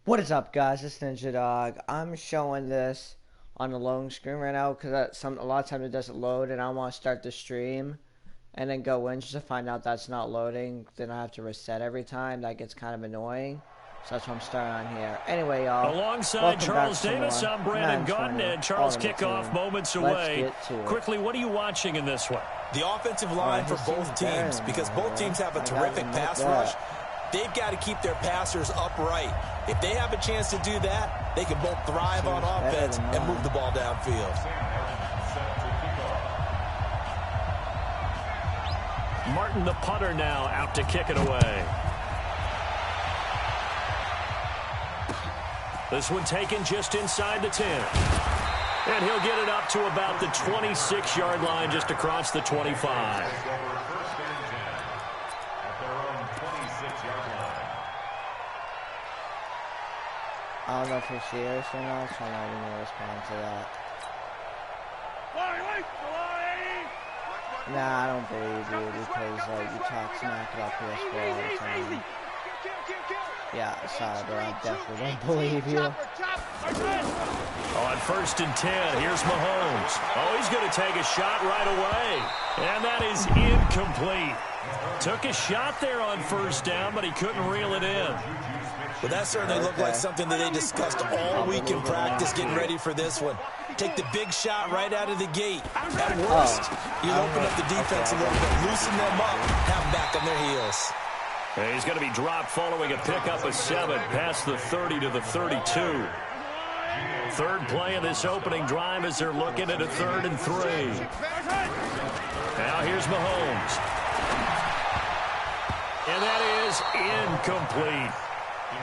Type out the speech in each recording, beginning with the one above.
What is up, guys? It's Ninja Dog. I'm showing this on the loading screen right now because a lot of times it doesn't load, and I want to start the stream and then go in just to find out that's not loading. Then I have to reset every time. That gets kind of annoying. So that's what I'm starting on here. Anyway, y'all. Alongside Charles Davis, I'm Brandon Gunn, and Charles kickoff moments away. Quickly, what are you watching in this one? The offensive line for both teams, because both teams have a terrific pass rush. They've got to keep their passers upright. If they have a chance to do that, they can both thrive on offense and move the ball downfield. Martin, the punter, now out to kick it away. This one taken just inside the 10. And he'll get it up to about the 26-yard line, just across the 25. I don't know if you're serious or not, so I'm not even going to respond to that. Nah, I don't believe you because you talk smack about PS4 all the time. Yeah, sorry, but I definitely don't believe you. On 1st and 10, here's Mahomes. Oh, he's going to take a shot right away. And that is incomplete. Took a shot there on 1st down, but he couldn't reel it in. Well, that certainly looked like something that they discussed all week in practice, getting ready for this one. Take the big shot right out of the gate. At worst, you open up the defense a little bit, loosen them up, have them back on their heels. And he's going to be dropped following a pickup of 7 past the 30 to the 32. Third play of this opening drive as they're looking at a 3rd and 3. Now here's Mahomes. And that is incomplete.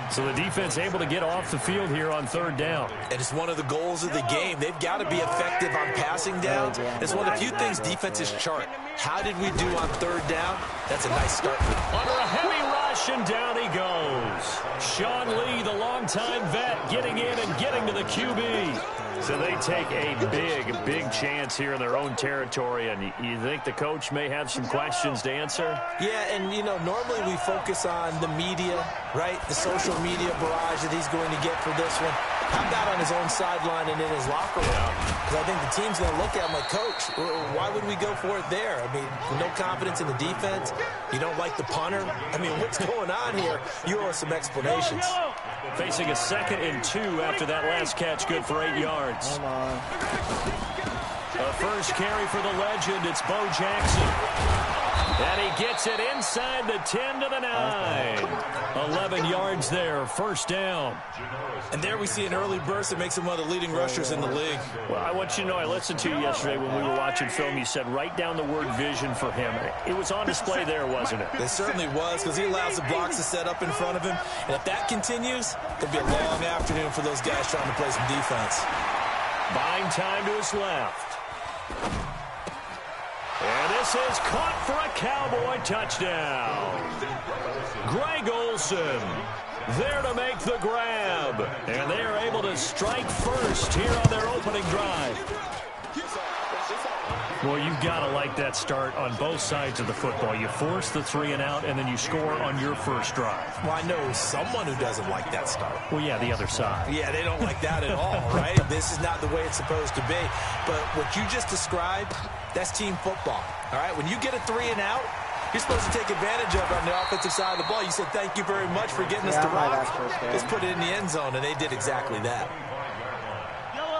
So the defense able to get off the field here on 3rd down. And it's one of the goals of the game. They've got to be effective on passing downs. It's one of the few things defenses chart. How did we do on 3rd down? That's a nice start. Under a heavy rush, and down he goes. Sean Lee, the longtime vet, getting in and getting to the QB. So they take a big chance here in their own territory, and you think the coach may have some questions to answer? Yeah, and, you know, normally we focus on the media, right? The social media barrage that he's going to get for this one. How about on his own sideline and in his locker room? Because I think the team's going to look at him like, Coach, why would we go for it there? I mean, no confidence in the defense. You don't like the punter. I mean, what's going on here? You owe us some explanations. Facing a 2nd and 2 after that last catch, good for 8 yards. Come on. The first carry for the legend, it's Bo Jackson. And he gets it inside the 10 to the 9. 11 yards there, 1st down. And there we see an early burst that makes him one of the leading rushers in the league. Well, I want you to know, I listened to you yesterday when we were watching film. You said write down the word vision for him. It was on display there, wasn't it? It certainly was, because he allows the blocks to set up in front of him. And if that continues, it'll be a long afternoon for those guys trying to play some defense. Buying time to his left. And this is caught for a Cowboy touchdown. Greg Olsen there to make the grab. And they are able to strike first here on their opening drive. Well, you've got to like that start on both sides of the football. You force the 3 and out, and then you score on your first drive. Well, I know someone who doesn't like that start. Well, yeah, the other side. Yeah, they don't like that at all, right? This is not the way it's supposed to be. But what you just described, that's team football, all right? When you get a 3 and out, you're supposed to take advantage of it on the offensive side of the ball. You said, thank you very much for getting us to rock. Let's put it in the end zone, and they did exactly that.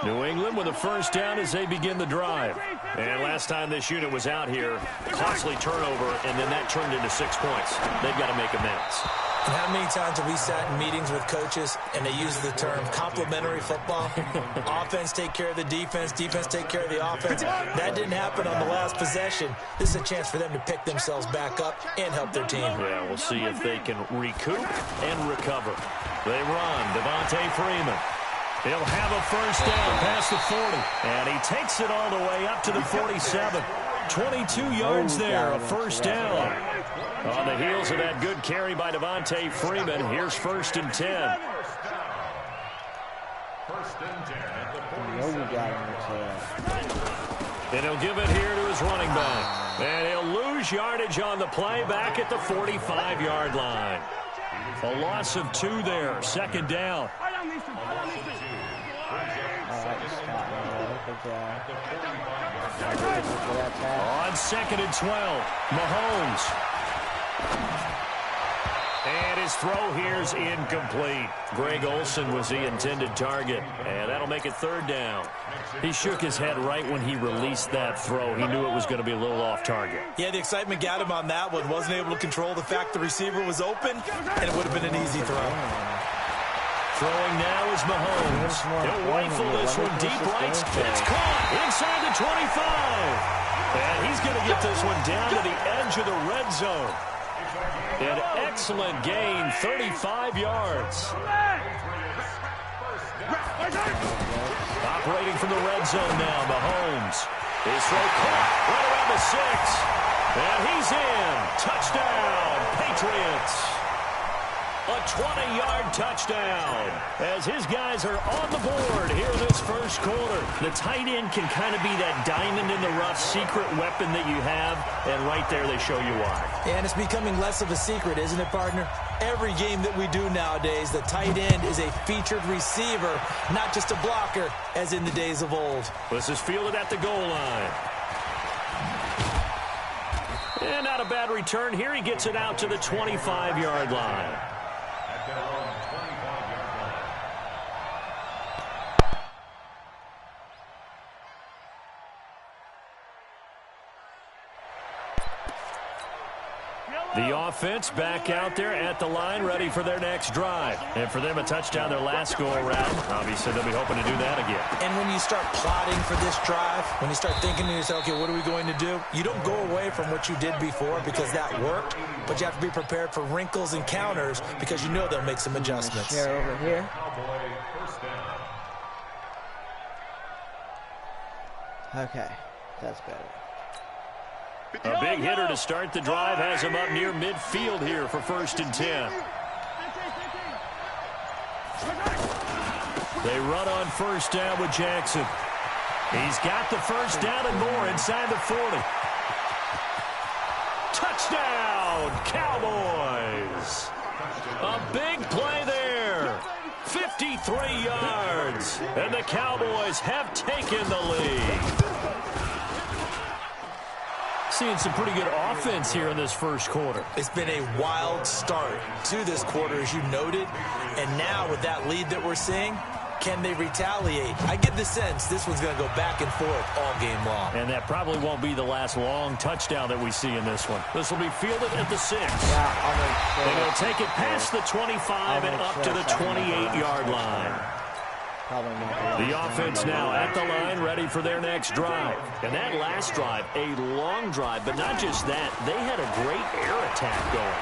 New England with a 1st down as they begin the drive. And last time this unit was out here, costly turnover, and then that turned into 6 points. They've got to make amends. And how many times have we sat in meetings with coaches and they use the term complementary football? Offense take care of the defense, defense take care of the offense. That didn't happen on the last possession. This is a chance for them to pick themselves back up and help their team. Yeah, we'll see if they can recoup and recover. They run. Devontae Freeman. He'll have a 1st down past the 40. And he takes it all the way up to the 47. 22 yards there, a 1st down. On the heels of that good carry by Devontae Freeman, here's 1st and 10. And he'll give it here to his running back. And he'll lose yardage on the play back at the 45-yard line. A loss of 2 there. Second down. On 2nd and 12, Mahomes. And his throw here's incomplete. Greg Olsen was the intended target, and that'll make it 3rd down. He shook his head right when he released that throw. He knew it was going to be a little off target. Yeah, the excitement got him on that one. Wasn't able to control the fact the receiver was open, and it would have been an easy throw. Throwing now is Mahomes. He'll rifle this one deep right. It's caught inside the 25. And he's going to get this one down to the edge of the red zone. An excellent gain, 35 yards. Operating from the red zone now, Mahomes. His throw caught right around the 6. And he's in. Touchdown, Patriots. A 20-yard touchdown as his guys are on the board here in this first quarter. The tight end can kind of be that diamond in the rough secret weapon that you have, and right there they show you why. And it's becoming less of a secret, isn't it, partner? Every game that we do nowadays, the tight end is a featured receiver, not just a blocker, as in the days of old. This is fielded at the goal line. And not a bad return here. He gets it out to the 25-yard line. The offense back out there at the line, ready for their next drive. And for them, a touchdown their last go-around. Obviously, they'll be hoping to do that again. And when you start plotting for this drive, when you start thinking to yourself, okay, what are we going to do? You don't go away from what you did before because that worked, but you have to be prepared for wrinkles and counters because you know they'll make some adjustments. Share over here. Okay, that's better. A big hitter to start the drive has him up near midfield here for 1st and 10. They run on 1st down with Jackson. He's got the 1st down and more inside the 40. Touchdown, Cowboys. A big play there. 53 yards. And the Cowboys have taken the lead. Seeing some pretty good offense here in this first quarter. It's been a wild start to this quarter, as you noted. And now with that lead that we're seeing, can they retaliate? I get the sense this one's going to go back and forth all game long. And that probably won't be the last long touchdown that we see in this one. This will be fielded at the 6. Yeah, and he'll take it past the 25 and up to the 28-yard line. The offense now at the line, ready for their next drive. And that last drive, a long drive, but not just that. They had a great air attack going.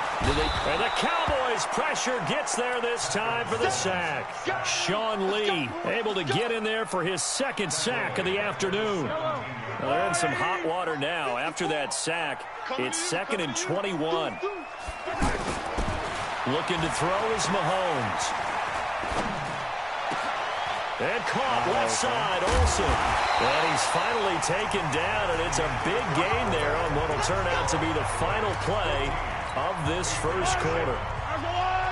And the Cowboys' pressure gets there this time for the sack. Sean Lee able to get in there for his 2nd sack of the afternoon. Well, they're in some hot water now. After that sack, it's 2nd and 21. Looking to throw is Mahomes. And caught left side, Olsen. And he's finally taken down, and it's a big gain there on what will turn out to be the final play of this first quarter.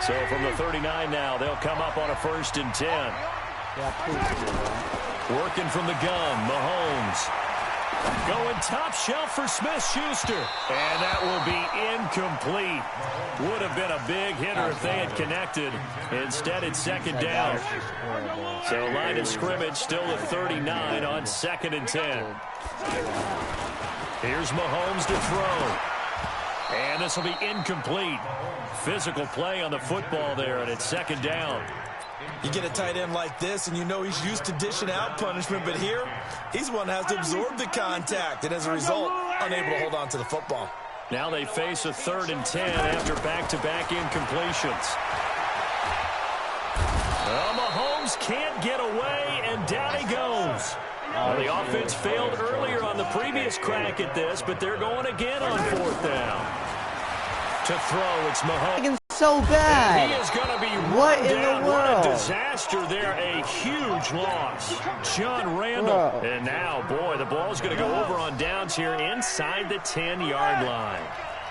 So from the 39 now, they'll come up on a 1st and 10. Working from the gun, Mahomes. Going top shelf for Smith-Schuster. And that will be incomplete. Would have been a big hitter if they had connected. Instead, it's 2nd down. So line of scrimmage still at 39 on 2nd and 10. Here's Mahomes to throw. And this will be incomplete. Physical play on the football there, and it's 2nd down. You get a tight end like this, and you know he's used to dishing out punishment, but here, he's one that has to absorb the contact, and as a result, unable to hold on to the football. Now they face a 3rd and 10 after back-to-back incompletions. Well, Mahomes can't get away, and down he goes. Well, the offense failed earlier on the previous crack at this, but they're going again on 4th down. To throw, it's Mahomes. So bad. He is going to be what run in down. the world? What a disaster there. A huge loss. John Randall. Bro. And now, boy, the ball's going to go over on downs here inside the 10-yard line.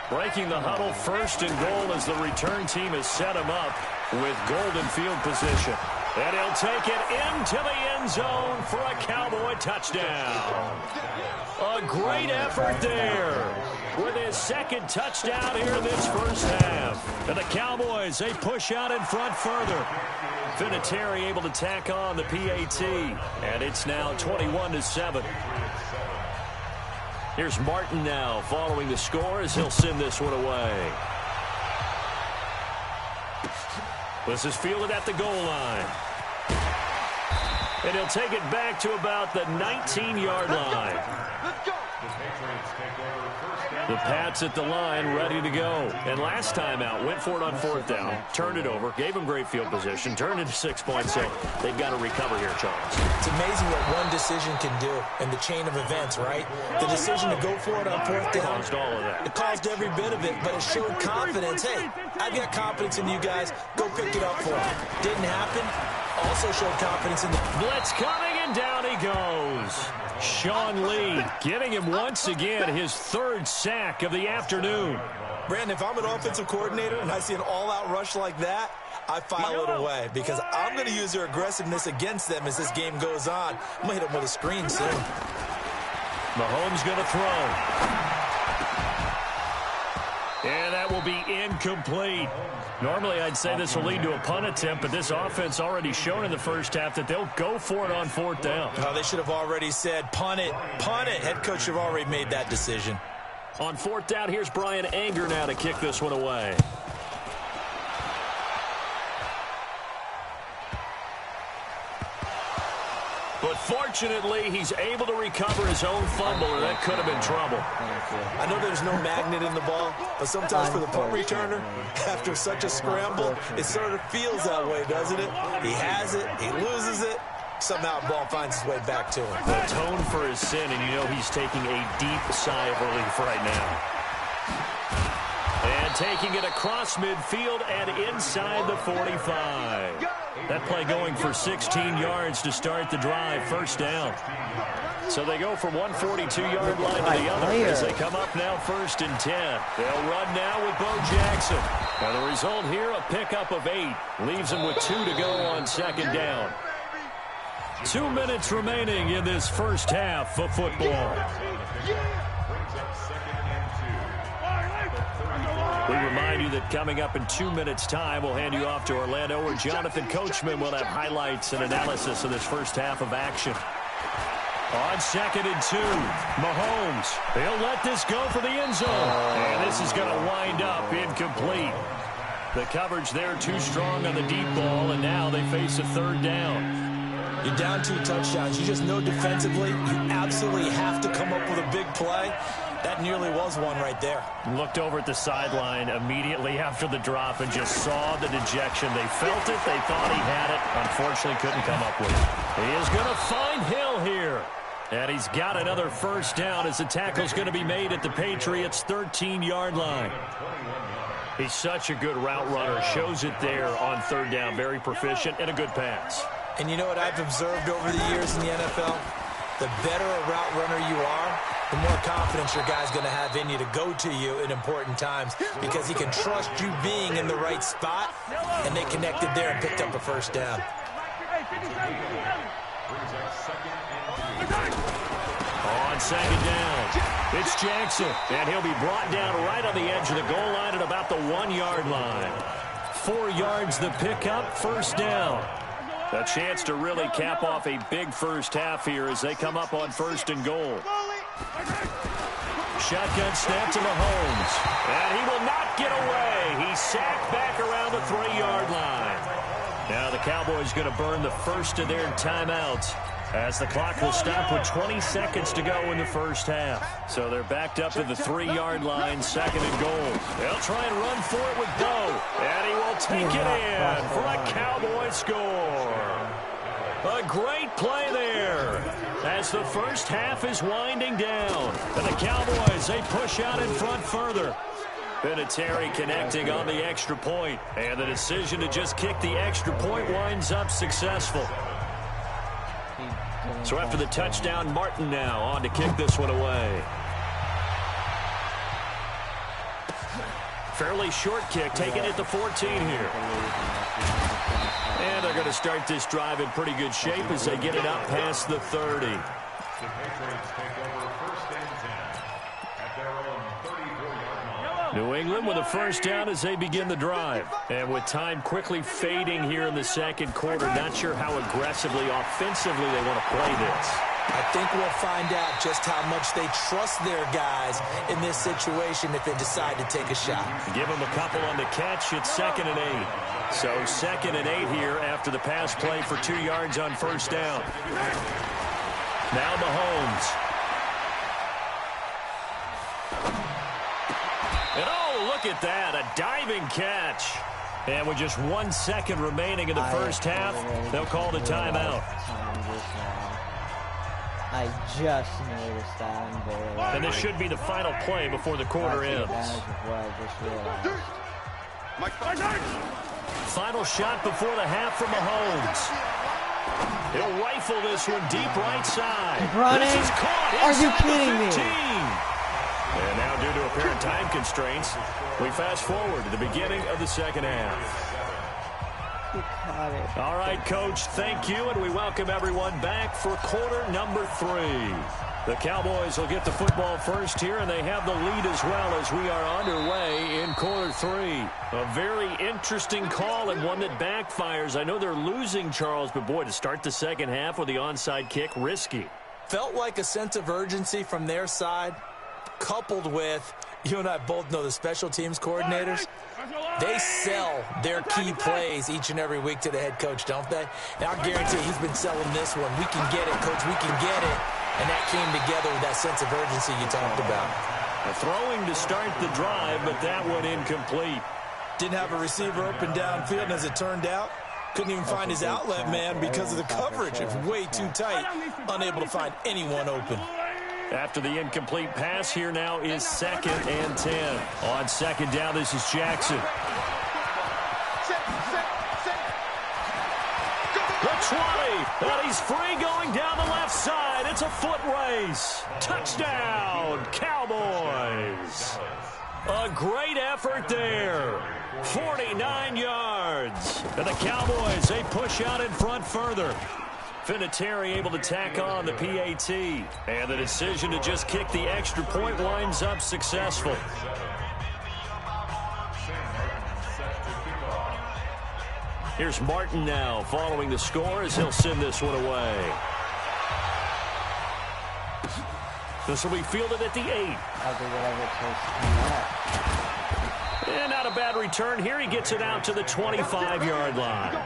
Breaking the huddle, 1st and goal as the return team has set him up with golden field position. And he'll take it into the end zone for a Cowboy touchdown. A great effort there with his 2nd touchdown here in this first half. And the Cowboys, they push out in front further. Vinatieri able to tack on the PAT. And it's now 21-7. Here's Martin now following the score as he'll send this one away. This is fielded at the goal line. And he'll take it back to about the 19-yard line. The Pats at the line ready to go. And last time out, went for it on 4th down, turned it over, gave him great field position, turned into 6 points. So they've got to recover here, Charles. It's amazing what one decision can do in the chain of events, right? The decision to go for it on 4th down. Caused all of that. It caused every bit of it, but it showed confidence. Hey, I've got confidence in you guys. Go pick it up for me. Didn't happen. Also showed confidence in the blitz coming, and down he goes. Sean Lee getting him once again his 3rd sack of the afternoon. Brandon, if I'm an offensive coordinator and I see an all-out rush like that, I file it away because I'm going to use their aggressiveness against them as this game goes on. I'm going to hit them with a screen soon. Mahomes going to throw. And that will be incomplete. Normally, I'd say this will lead to a punt attempt, but this offense already shown in the first half that they'll go for it on 4th down. Oh, they should have already said, punt it, punt it. Head coach should have already made that decision. On 4th down, here's Brian Anger now to kick this one away. But fortunately, he's able to recover his own fumble, or that could have been trouble. I know there's no magnet in the ball, but sometimes for the punt returner, after such a scramble, it sort of feels that way, doesn't it? He has it, he loses it, somehow the ball finds its way back to him. Atone for his sin, and you know he's taking a deep sigh of relief right now. And taking it across midfield and inside the 45. That play going for 16 yards to start the drive, 1st down. So they go from 142-yard line to the other as they come up now 1st and 10. They'll run now with Bo Jackson. And the result here, a pickup of 8. Leaves them with 2 to go on 2nd down. 2 minutes remaining in this first half of football. We remind you that coming up in 2 minutes' time, we'll hand you off to Orlando, where Jonathan Coachman will have highlights and analysis of this first half of action. On 2nd and 2, Mahomes. He'll let this go for the end zone. And this is going to wind up incomplete. The coverage there too strong on the deep ball, and now they face a 3rd down. You're down 2 touchdowns. You just know defensively you absolutely have to come up with a big play. That nearly was one right there. Looked over at the sideline immediately after the drop and just saw the dejection. They felt it. They thought he had it. Unfortunately, couldn't come up with it. He is going to find Hill here. And he's got another 1st down as the tackle's going to be made at the Patriots' 13-yard line. He's such a good route runner. Shows it there on 3rd down. Very proficient and a good pass. And you know what I've observed over the years in the NFL? The better a route runner you are, the more confidence your guy's going to have in you to go to you in important times because he can trust you being in the right spot, and they connected there and picked up a 1st down. On 2nd down, it's Jackson, and he'll be brought down right on the edge of the goal line at about the 1-yard line. 4 yards the pickup, 1st down. A chance to really cap off a big first half here as they come up on 1st and goal. Shotgun snap to Mahomes. And he will not get away. He's sacked back around the 3-yard line. Now the Cowboys going to burn the first of their timeouts as the clock will stop with 20 seconds to go in the first half. So they're backed up to the 3-yard line, 2nd and goal. They'll try and run for it with Bo. And he will take it in for a Cowboy score. A great play there as the first half is winding down. And the Cowboys, they push out in front further. Vinatieri connecting on the extra point. And the decision to just kick the extra point winds up successful. So after the touchdown, Martin now on to kick this one away. Fairly short kick, taking it to 14 here. And they're going to start this drive in pretty good shape as they get it up past the 30. New England with a first down as they begin the drive. And with time quickly fading here in the second quarter, not sure how aggressively, offensively they want to play this. I think we'll find out just how much they trust their guys in this situation if they decide to take a shot. Give them a couple on the catch. It's 2nd and 8. So 2nd and 8 here after the pass play for 2 yards on first down. Now Mahomes. And oh, look at that, a diving catch. And with just 1 second remaining in the first half, they'll call the timeout. I just noticed that. And this should be the final play before the quarter ends. Final shot before the half from Mahomes. He'll rifle this one deep right side. Running? This is caught. Are you kidding me? And now, due to apparent time constraints, we fast forward to the beginning of the second half. All right, Coach, thank you, and we welcome everyone back for quarter number 3. The Cowboys will get the football first here, and they have the lead as well as we are underway in quarter 3. A very interesting call and one that backfires. I know they're losing, Charles, but boy, to start the second half with the onside kick, risky. Felt like a sense of urgency from their side, coupled with, you and I both know the special teams coordinators, they sell their key plays each and every week to the head coach, don't they? And I'll guarantee he's been selling this one. We can get it, Coach, we can get it. And that came together with that sense of urgency you talked about. A throwing to start the drive, but that one incomplete. Didn't have a receiver open downfield, and as it turned out, couldn't even find his outlet man because of the coverage. It was way too tight, unable to find anyone open. After the incomplete pass, here now is 2nd and 10. On second down, this is Jackson. The 20, and he's free going down the left side. It's a foot race. Touchdown, Cowboys. A great effort there. 49 yards. And the Cowboys, they push out in front further. Vinatieri able to tack on the PAT. And the decision to just kick the extra point winds up successful. Here's Martin now following the score as he'll send this one away. This will be fielded at the 8. I'll do whatever it takes to come back. And not a bad return here. He gets it out to the 25-yard line.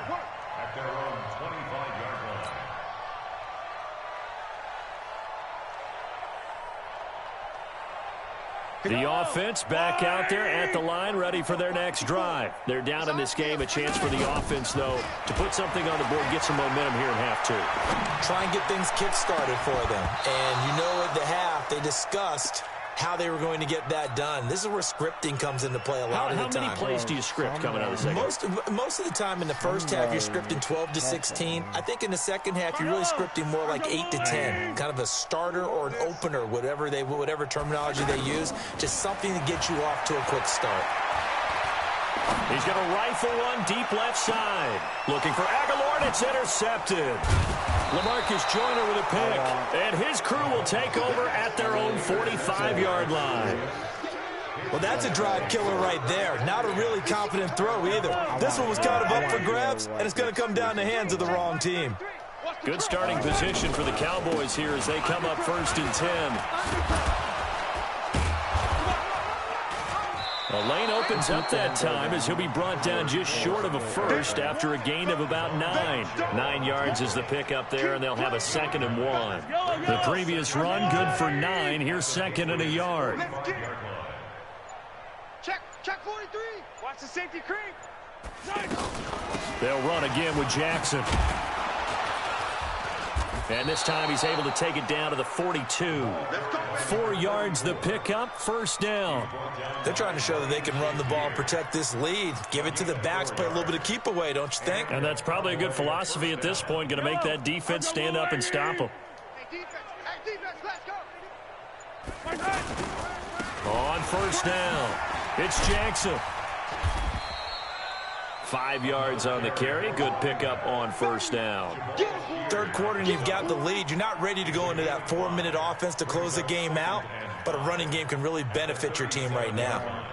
The offense back out there at the line, ready for their next drive. They're down in this game. A chance for the offense, though, to put something on the board, get some momentum here in half 2. Try and get things kick-started for them. And you know at the half, they discussed how they were going to get that done. This is where scripting comes into play a lot of the time. How many plays do you script coming out of the second? Most of the time in the first half, you're scripting 12 to 16. I think in the second half, you're really scripting more like 8 to 10. Kind of a starter or an opener, whatever terminology they use. Just something to get you off to a quick start. He's going to rifle one deep left side. Looking for Aguilar, and it's intercepted. LaMarcus Joyner with a pick. And his crew will take over at their own 45-yard line. Well, that's a drive killer right there. Not a really confident throw either. This one was kind of up for grabs, and it's going to come down the hands of the wrong team. Good starting position for the Cowboys here as they come up 1st and 10. A lane opens up that time as he'll be brought down just short of a first after a gain of about 9. 9 yards is the pickup there, and they'll have a 2nd and 1. The previous run good for 9. Here's 2nd and a yard. Check 43. Watch the safety creep. They'll run again with Jackson. And this time he's able to take it down to the 42. 4 yards the pickup, first down. They're trying to show that they can run the ball and protect this lead. Give it to the backs, play a little bit of keep away, don't you think? And that's probably a good philosophy at this point, going to make that defense stand up and stop them. Hey, defense, let's go. On first down. It's Jackson. 5 yards on the carry. Good pickup on first down. Third quarter and you've got the lead. You're not ready to go into that 4-minute offense to close the game out, but a running game can really benefit your team right now.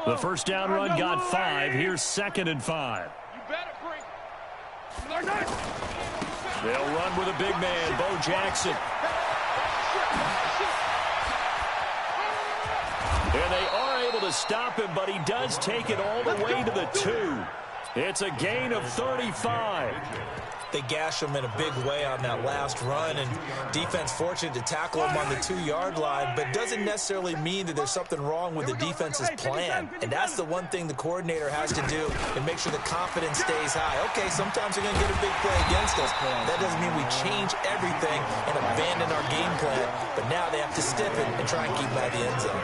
The first down run got 5. Here's 2nd and 5. They'll run with a big man, Bo Jackson. And they are able to stop him, but he does take it all the way to the 2. It's a gain of 35. They gash him in a big way on that last run, and defense fortunate to tackle him on the 2-yard line, but doesn't necessarily mean that there's something wrong with the defense's plan. And that's the one thing the coordinator has to do and make sure the confidence stays high. Okay, sometimes they're going to get a big play against us. That doesn't mean we change everything and abandon our game plan, but now they have to stiffen and try and keep him out of the end zone.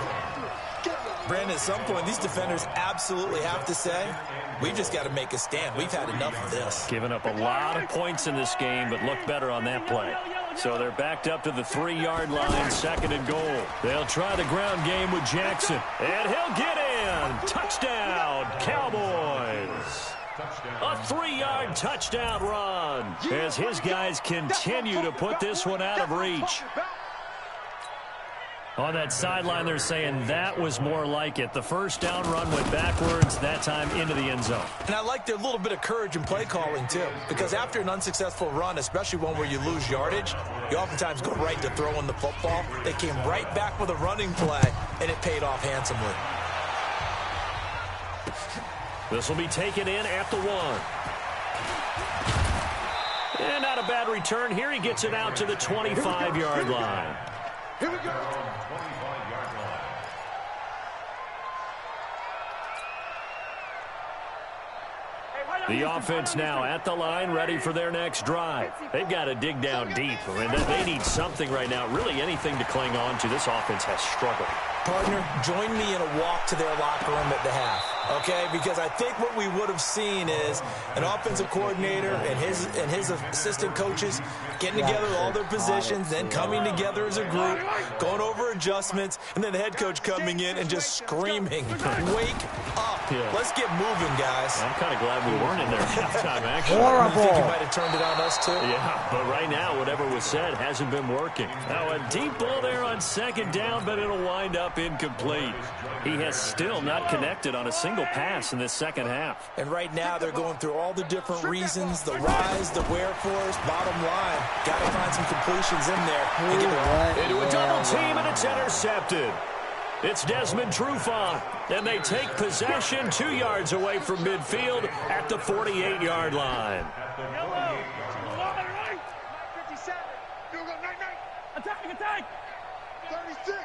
Brandon, at some point, these defenders absolutely have to say, we've just got to make a stand. We've had enough of this. Giving up a lot of points in this game, but look better on that play. So they're backed up to the 3-yard line, 2nd and goal. They'll try the ground game with Jackson, and he'll get in. Touchdown, Cowboys. A 3-yard touchdown run as his guys continue to put this one out of reach. On that sideline, they're saying that was more like it. The first down run went backwards, that time into the end zone. And I like their little bit of courage in play calling, too, because after an unsuccessful run, especially one where you lose yardage, you oftentimes go right to throwing the football. They came right back with a running play, and it paid off handsomely. This will be taken in at the 1. And not a bad return here. He gets it out to the 25-yard line. Here we go. The offense now at the line, ready for their next drive. They've got to dig down deep. I mean, they need something right now, really anything to cling on to. This offense has struggled. Partner, join me in a walk to their locker room at the half, okay? Because I think what we would have seen is an offensive coordinator and his assistant coaches getting together all their positions, then coming together as a group, going over adjustments, and then the head coach coming in and just screaming, wake up. Yeah. Let's get moving, guys. I'm kind of glad we weren't in there at halftime, actually. I think you might have turned it on us, too. Yeah, but right now, whatever was said hasn't been working. Now, a deep ball there on 2nd down, but it'll wind up incomplete. He has still not connected on a single pass in this second half. And right now, they're going through all the different reasons, the whys, the wherefores. Bottom line, got to find some completions in there. And get into a double team, and it's intercepted. It's Desmond Trufant, and they take possession 2 yards away from midfield at the 48-yard line. 57. Attack. 36.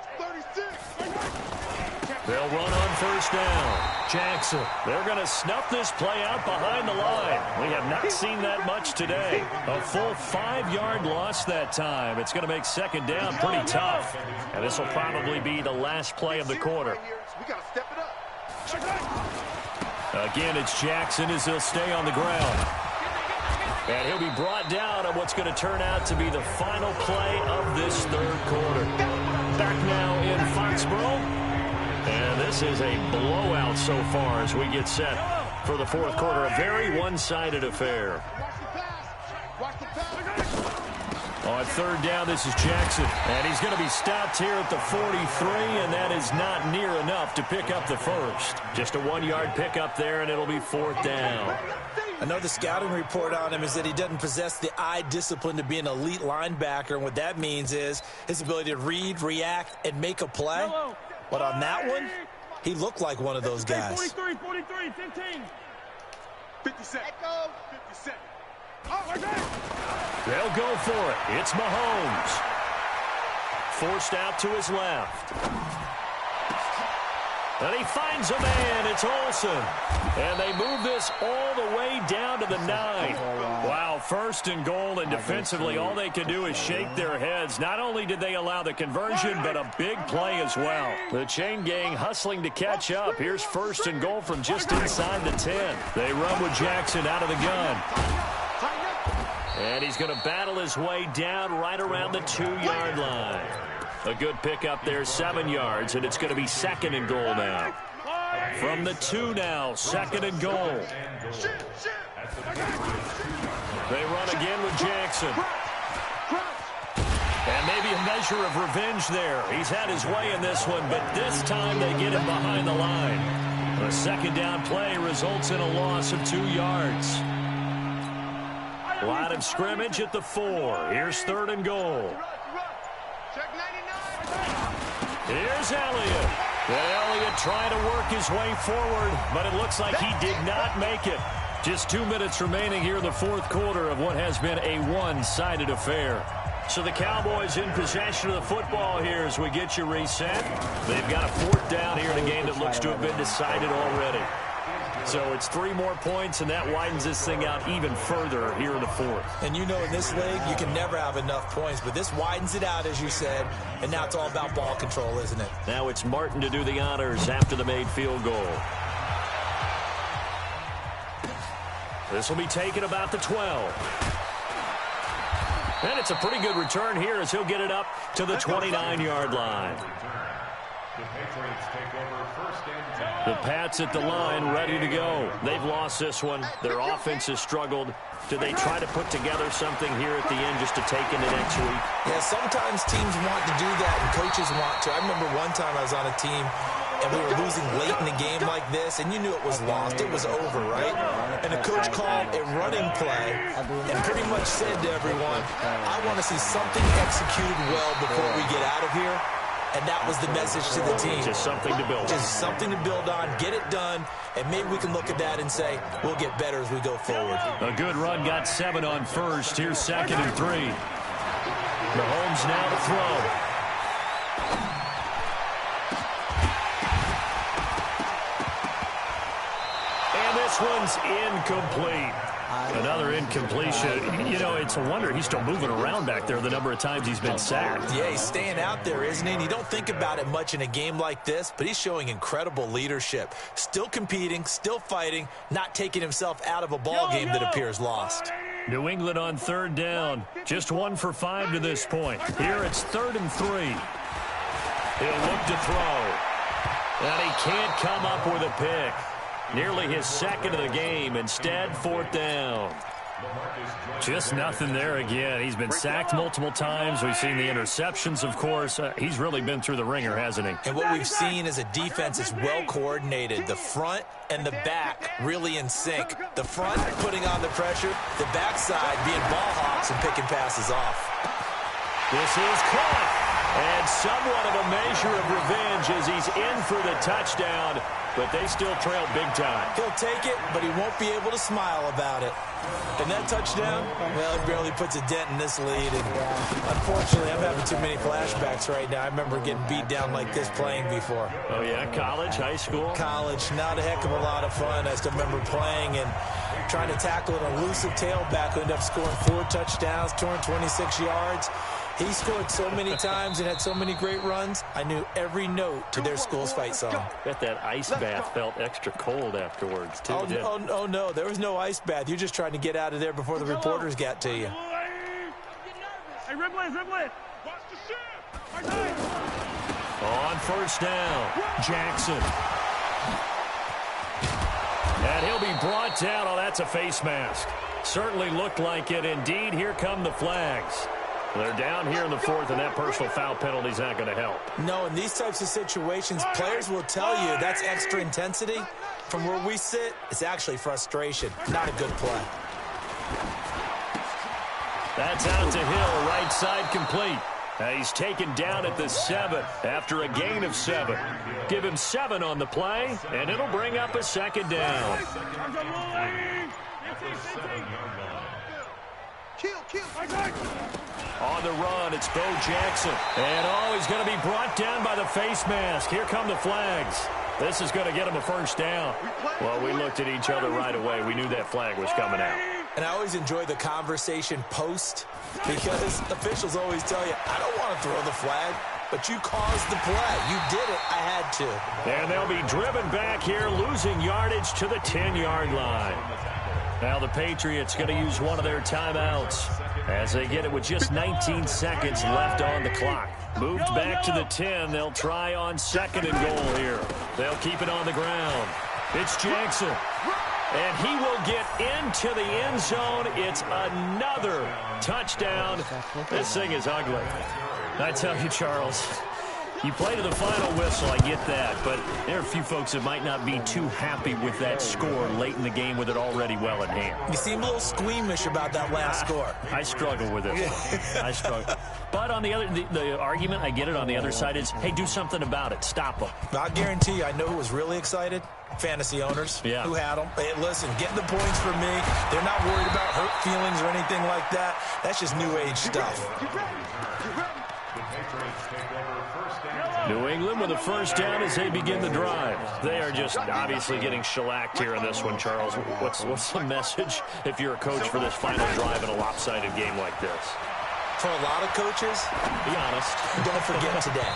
They'll run on first down. Jackson, they're going to snuff this play out behind the line. We have not seen that much today. A full 5-yard loss that time. It's going to make 2nd down pretty tough. And this will probably be the last play of the quarter. We got to step it up. Again, it's Jackson as he'll stay on the ground. And he'll be brought down on what's going to turn out to be the final play of this 3rd quarter. Back now in Foxborough. And this is a blowout so far as we get set for the 4th quarter. A very one-sided affair. On 3rd down, this is Jackson. And he's going to be stopped here at the 43, and that is not near enough to pick up the first. Just a 1-yard pickup there, and it'll be 4th down. I know the scouting report on him is that he doesn't possess the eye discipline to be an elite linebacker, and what that means is his ability to read, react, and make a play. But on that one, he looked like one of those guys. 43, 15. 57. 57. Oh, my God. They'll go for it. It's Mahomes. Forced out to his left. And he finds a man. It's Olsen. And they move this all the way down to the 9. Wow, 1st and goal, and defensively all they can do is shake their heads. Not only did they allow the conversion, but a big play as well. The chain gang hustling to catch up. Here's 1st and goal from just inside the 10. They run with Jackson out of the gun. And he's going to battle his way down right around the 2-yard line. A good pickup there, 7 yards, and it's going to be 2nd and goal now. From the 2 now, 2nd and goal. They run again with Jackson. And maybe a measure of revenge there. He's had his way in this one, but this time they get him behind the line. The 2nd down play results in a loss of 2 yards. Line of scrimmage at the 4. Here's 3rd and goal. Here's Elliott. And Elliott trying to work his way forward, but it looks like he did not make it. Just 2 minutes remaining here in the 4th quarter of what has been a one-sided affair. So the Cowboys in possession of the football here as we get you reset. They've got a 4th down here in a game that looks to have been decided already. So it's 3 more points, and that widens this thing out even further here in the 4th. And you know in this league, you can never have enough points, but this widens it out, as you said, and now it's all about ball control, isn't it? Now it's Martin to do the honors after the made field goal. This will be taken about the 12. And it's a pretty good return here as he'll get it up to the 29-yard line. The Pats at the line, ready to go. They've lost this one. Their offense has struggled. Do they try to put together something here at the end just to take into next week? Yeah, sometimes teams want to do that and coaches want to. I remember one time I was on a team and we were losing late in a game like this, and you knew it was lost. It was over, right? And the coach called a running play and pretty much said to everyone, I want to see something executed well before we get out of here. And that was the message to the team. Just something to build on. Just something to build on, get it done, and maybe we can look at that and say, we'll get better as we go forward. A good run, got 7 on first. Here's 2nd and 3. Mahomes now to throw. And this one's incomplete. Another incompletion. You know, it's a wonder he's still moving around back there the number of times he's been sacked. Yeah, he's staying out there, isn't he? And you don't think about it much in a game like this, but he's showing incredible leadership. Still competing, still fighting, not taking himself out of a ball game that appears lost. New England on 3rd down. Just 1 for 5 to this point. Here it's 3rd and 3. He'll look to throw. And he can't come up with a pick. Nearly his 2nd of the game. Instead, 4th down. Just nothing there again. He's been sacked multiple times. We've seen the interceptions, of course. He's really been through the ringer, hasn't he? And what we've seen is a defense is well coordinated. The front and the back really in sync. The front putting on the pressure. The backside being ball hawks and picking passes off. This is caught. And somewhat of a measure of revenge as he's in for the touchdown. But they still trail big time. He'll take it, but he won't be able to smile about it. And that touchdown, well, it barely puts a dent in this lead. And unfortunately, I'm having too many flashbacks right now. I remember getting beat down like this playing before. Oh, yeah? College, high school? College. Not a heck of a lot of fun. I still remember playing and trying to tackle an elusive tailback who ended up scoring 4 touchdowns, 226 yards. He scored so many times and had so many great runs, I knew every note to their school's fight song. Bet that ice bath felt extra cold afterwards, too. Oh, no, there was no ice bath. You're just trying to get out of there before the reporters got to you. Hey, Ripley. Watch the ship. On 1st down, Jackson. And he'll be brought down. Oh, that's a face mask. Certainly looked like it. Indeed, here come the flags. They're down here in the 4th, and that personal foul penalty is not going to help. No, in these types of situations, players will tell you that's extra intensity. From where we sit, it's actually frustration, not a good play. That's out to Hill, right side complete. He's taken down at the 7 after a gain of 7. Give him 7 on the play, and it'll bring up a 2nd down. On the run, it's Bo Jackson. And, he's going to be brought down by the face mask. Here come the flags. This is going to get him a 1st down. Well, we looked at each other right away. We knew that flag was coming out. And I always enjoy the conversation post because officials always tell you, I don't want to throw the flag, but you caused the play. You did it. I had to. And they'll be driven back here, losing yardage to the 10-yard line. Now the Patriots going to use one of their timeouts as they get it with just 19 seconds left on the clock. Moved back to the 10. They'll try on 2nd and goal here. They'll keep it on the ground. It's Jackson. And he will get into the end zone. It's another touchdown. This thing is ugly. I tell you, Charles, you play to the final whistle, I get that, but there are a few folks that might not be too happy with that score late in the game with it already well in hand. You seem a little squeamish about that last score. I struggle with it. I struggle. But on the other, the argument, I get it, on the other side is, hey, do something about it. Stop them. I guarantee you, I know who was really excited. Fantasy owners who had them. Hey, listen, getting the points for me. They're not worried about hurt feelings or anything like that. That's just new age stuff. New England with a first down as they begin the drive. They are just obviously getting shellacked here in this one, Charles. What's the message if you're a coach for this final drive in a lopsided game like this? For a lot of coaches, be honest, don't forget today.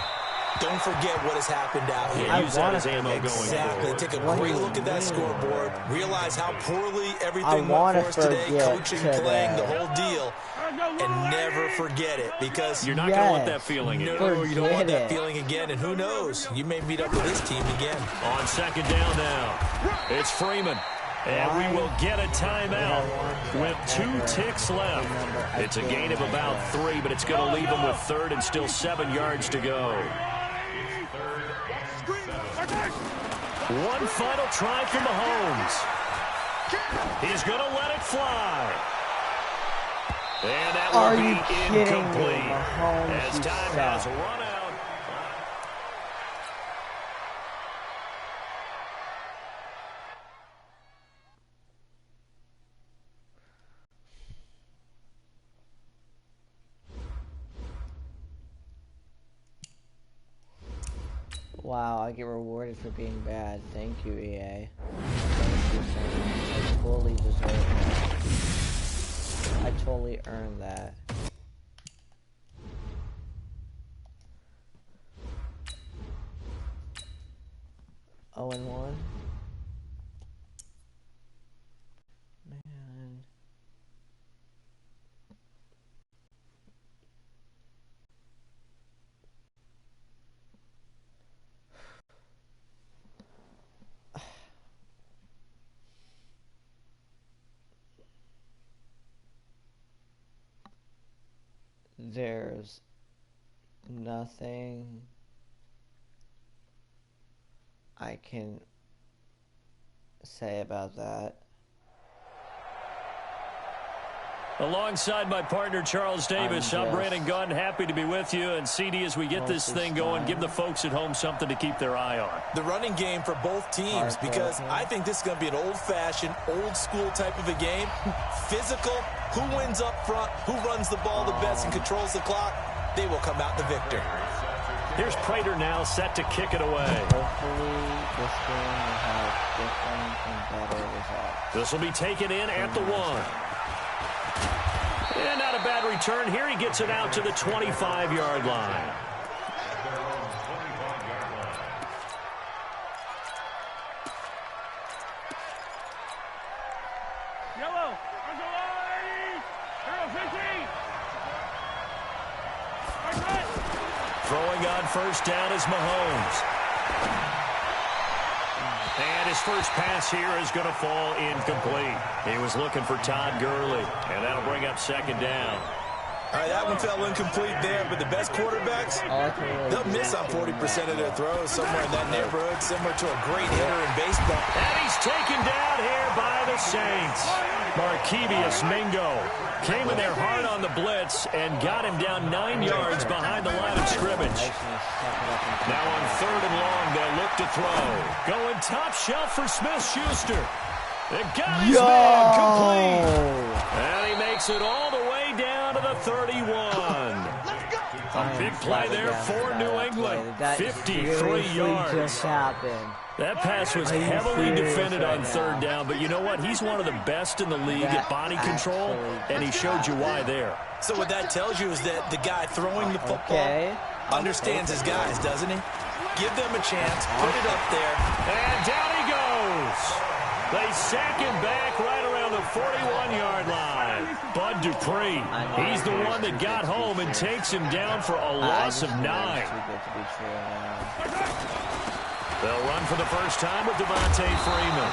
Don't forget what has happened out here. Use that as ammo going forward. Exactly. Take a great look at that scoreboard. Realize how poorly everything went for us today. Coaching, playing, the whole deal. And never forget it, because you're not going to want that feeling again. No, you don't want that feeling again. And who knows? You may meet up with this team again. On 2nd down now, it's Freeman. And we will get a timeout with 2 ticks left. It's a gain of about 3, but it's going to leave them with 3rd and still 7 yards to go. One final try for Mahomes. He's going to let it fly. And that will be incomplete as time has run out. Wow, I get rewarded for being bad. Thank you, EA. Thank you so much. I totally deserve that. I totally earned that. Oh, and 1. Man. There's nothing I can say about that. Alongside my partner, Charles Davis, I'm Brandon Gunn. Happy to be with you. And CD, as we get this thing going, give the folks at home something to keep their eye on. The running game for both teams, because I think this is going to be an old-fashioned, old-school type of a game. Physical, who wins up front, who runs the ball the best and controls the clock, they will come out the victor. Here's Prater now set to kick it away. Hopefully this game will have different and better results. This will be taken in at the 1. And not a bad return. Here he gets it out to the 25-yard line. Yellow. Throwing on first down is Mahomes. And his first pass here is going to fall incomplete. He was looking for Todd Gurley, and that'll bring up 2nd down. All right, that one fell incomplete there, but the best quarterbacks, they'll miss on 40% of their throws somewhere in that neighborhood, similar to a great hitter in baseball. And he's taken down here by the Saints. Markevius Mingo came in there hard on the blitz and got him down 9 yards behind the line of scrimmage. Now on 3rd and long, they'll look to throw. Going top shelf for Smith-Schuster. They've got his man complete. And he makes it all the way down to the 31. A big play there for New England. 53 yards. That pass was heavily defended on 3rd down, but you know what? He's one of the best in the league at body control, and he showed you why there. So what that tells you is that the guy throwing the football understands his guys, doesn't he? Give them a chance, put it up there. And down he goes. They sack him back right around the 41-yard line. Bud Dupree, he's the one that got home and takes him down for a loss of 9. They'll run for the first time with Devontae Freeman.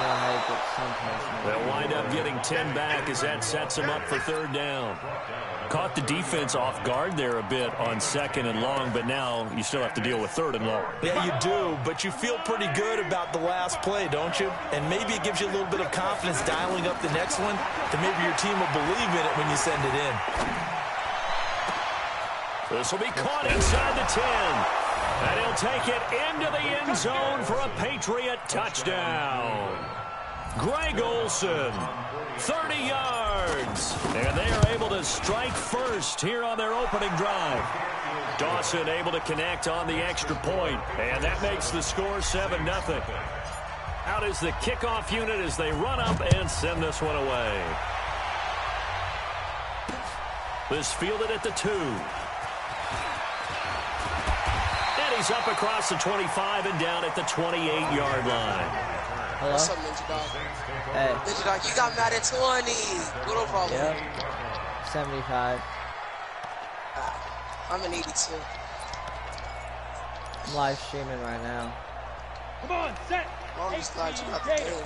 They'll wind up getting 10 back as that sets them up for 3rd down. Caught the defense off guard there a bit on 2nd and long, but now you still have to deal with 3rd and long. Yeah, you do, but you feel pretty good about the last play, don't you? And maybe it gives you a little bit of confidence dialing up the next one, that maybe your team will believe in it when you send it in. This will be caught inside the 10. And he'll take it into the end zone for a Patriot touchdown. Greg Olsen, 30 yards. And they are able to strike first here on their opening drive. Dawson able to connect on the extra point, and that makes the score 7-0. Out is the kickoff unit as they run up and send this one away. This fielded at the 2. He's up across the 25 and down at the 28-yard line. Hello? What's up, Ninja Dog? Hey. Ninja Dog, you got Madden 20. Good overall. Yep. 75. I'm an 82. I'm live streaming right now. Come on, set. I'm just glad you got the game.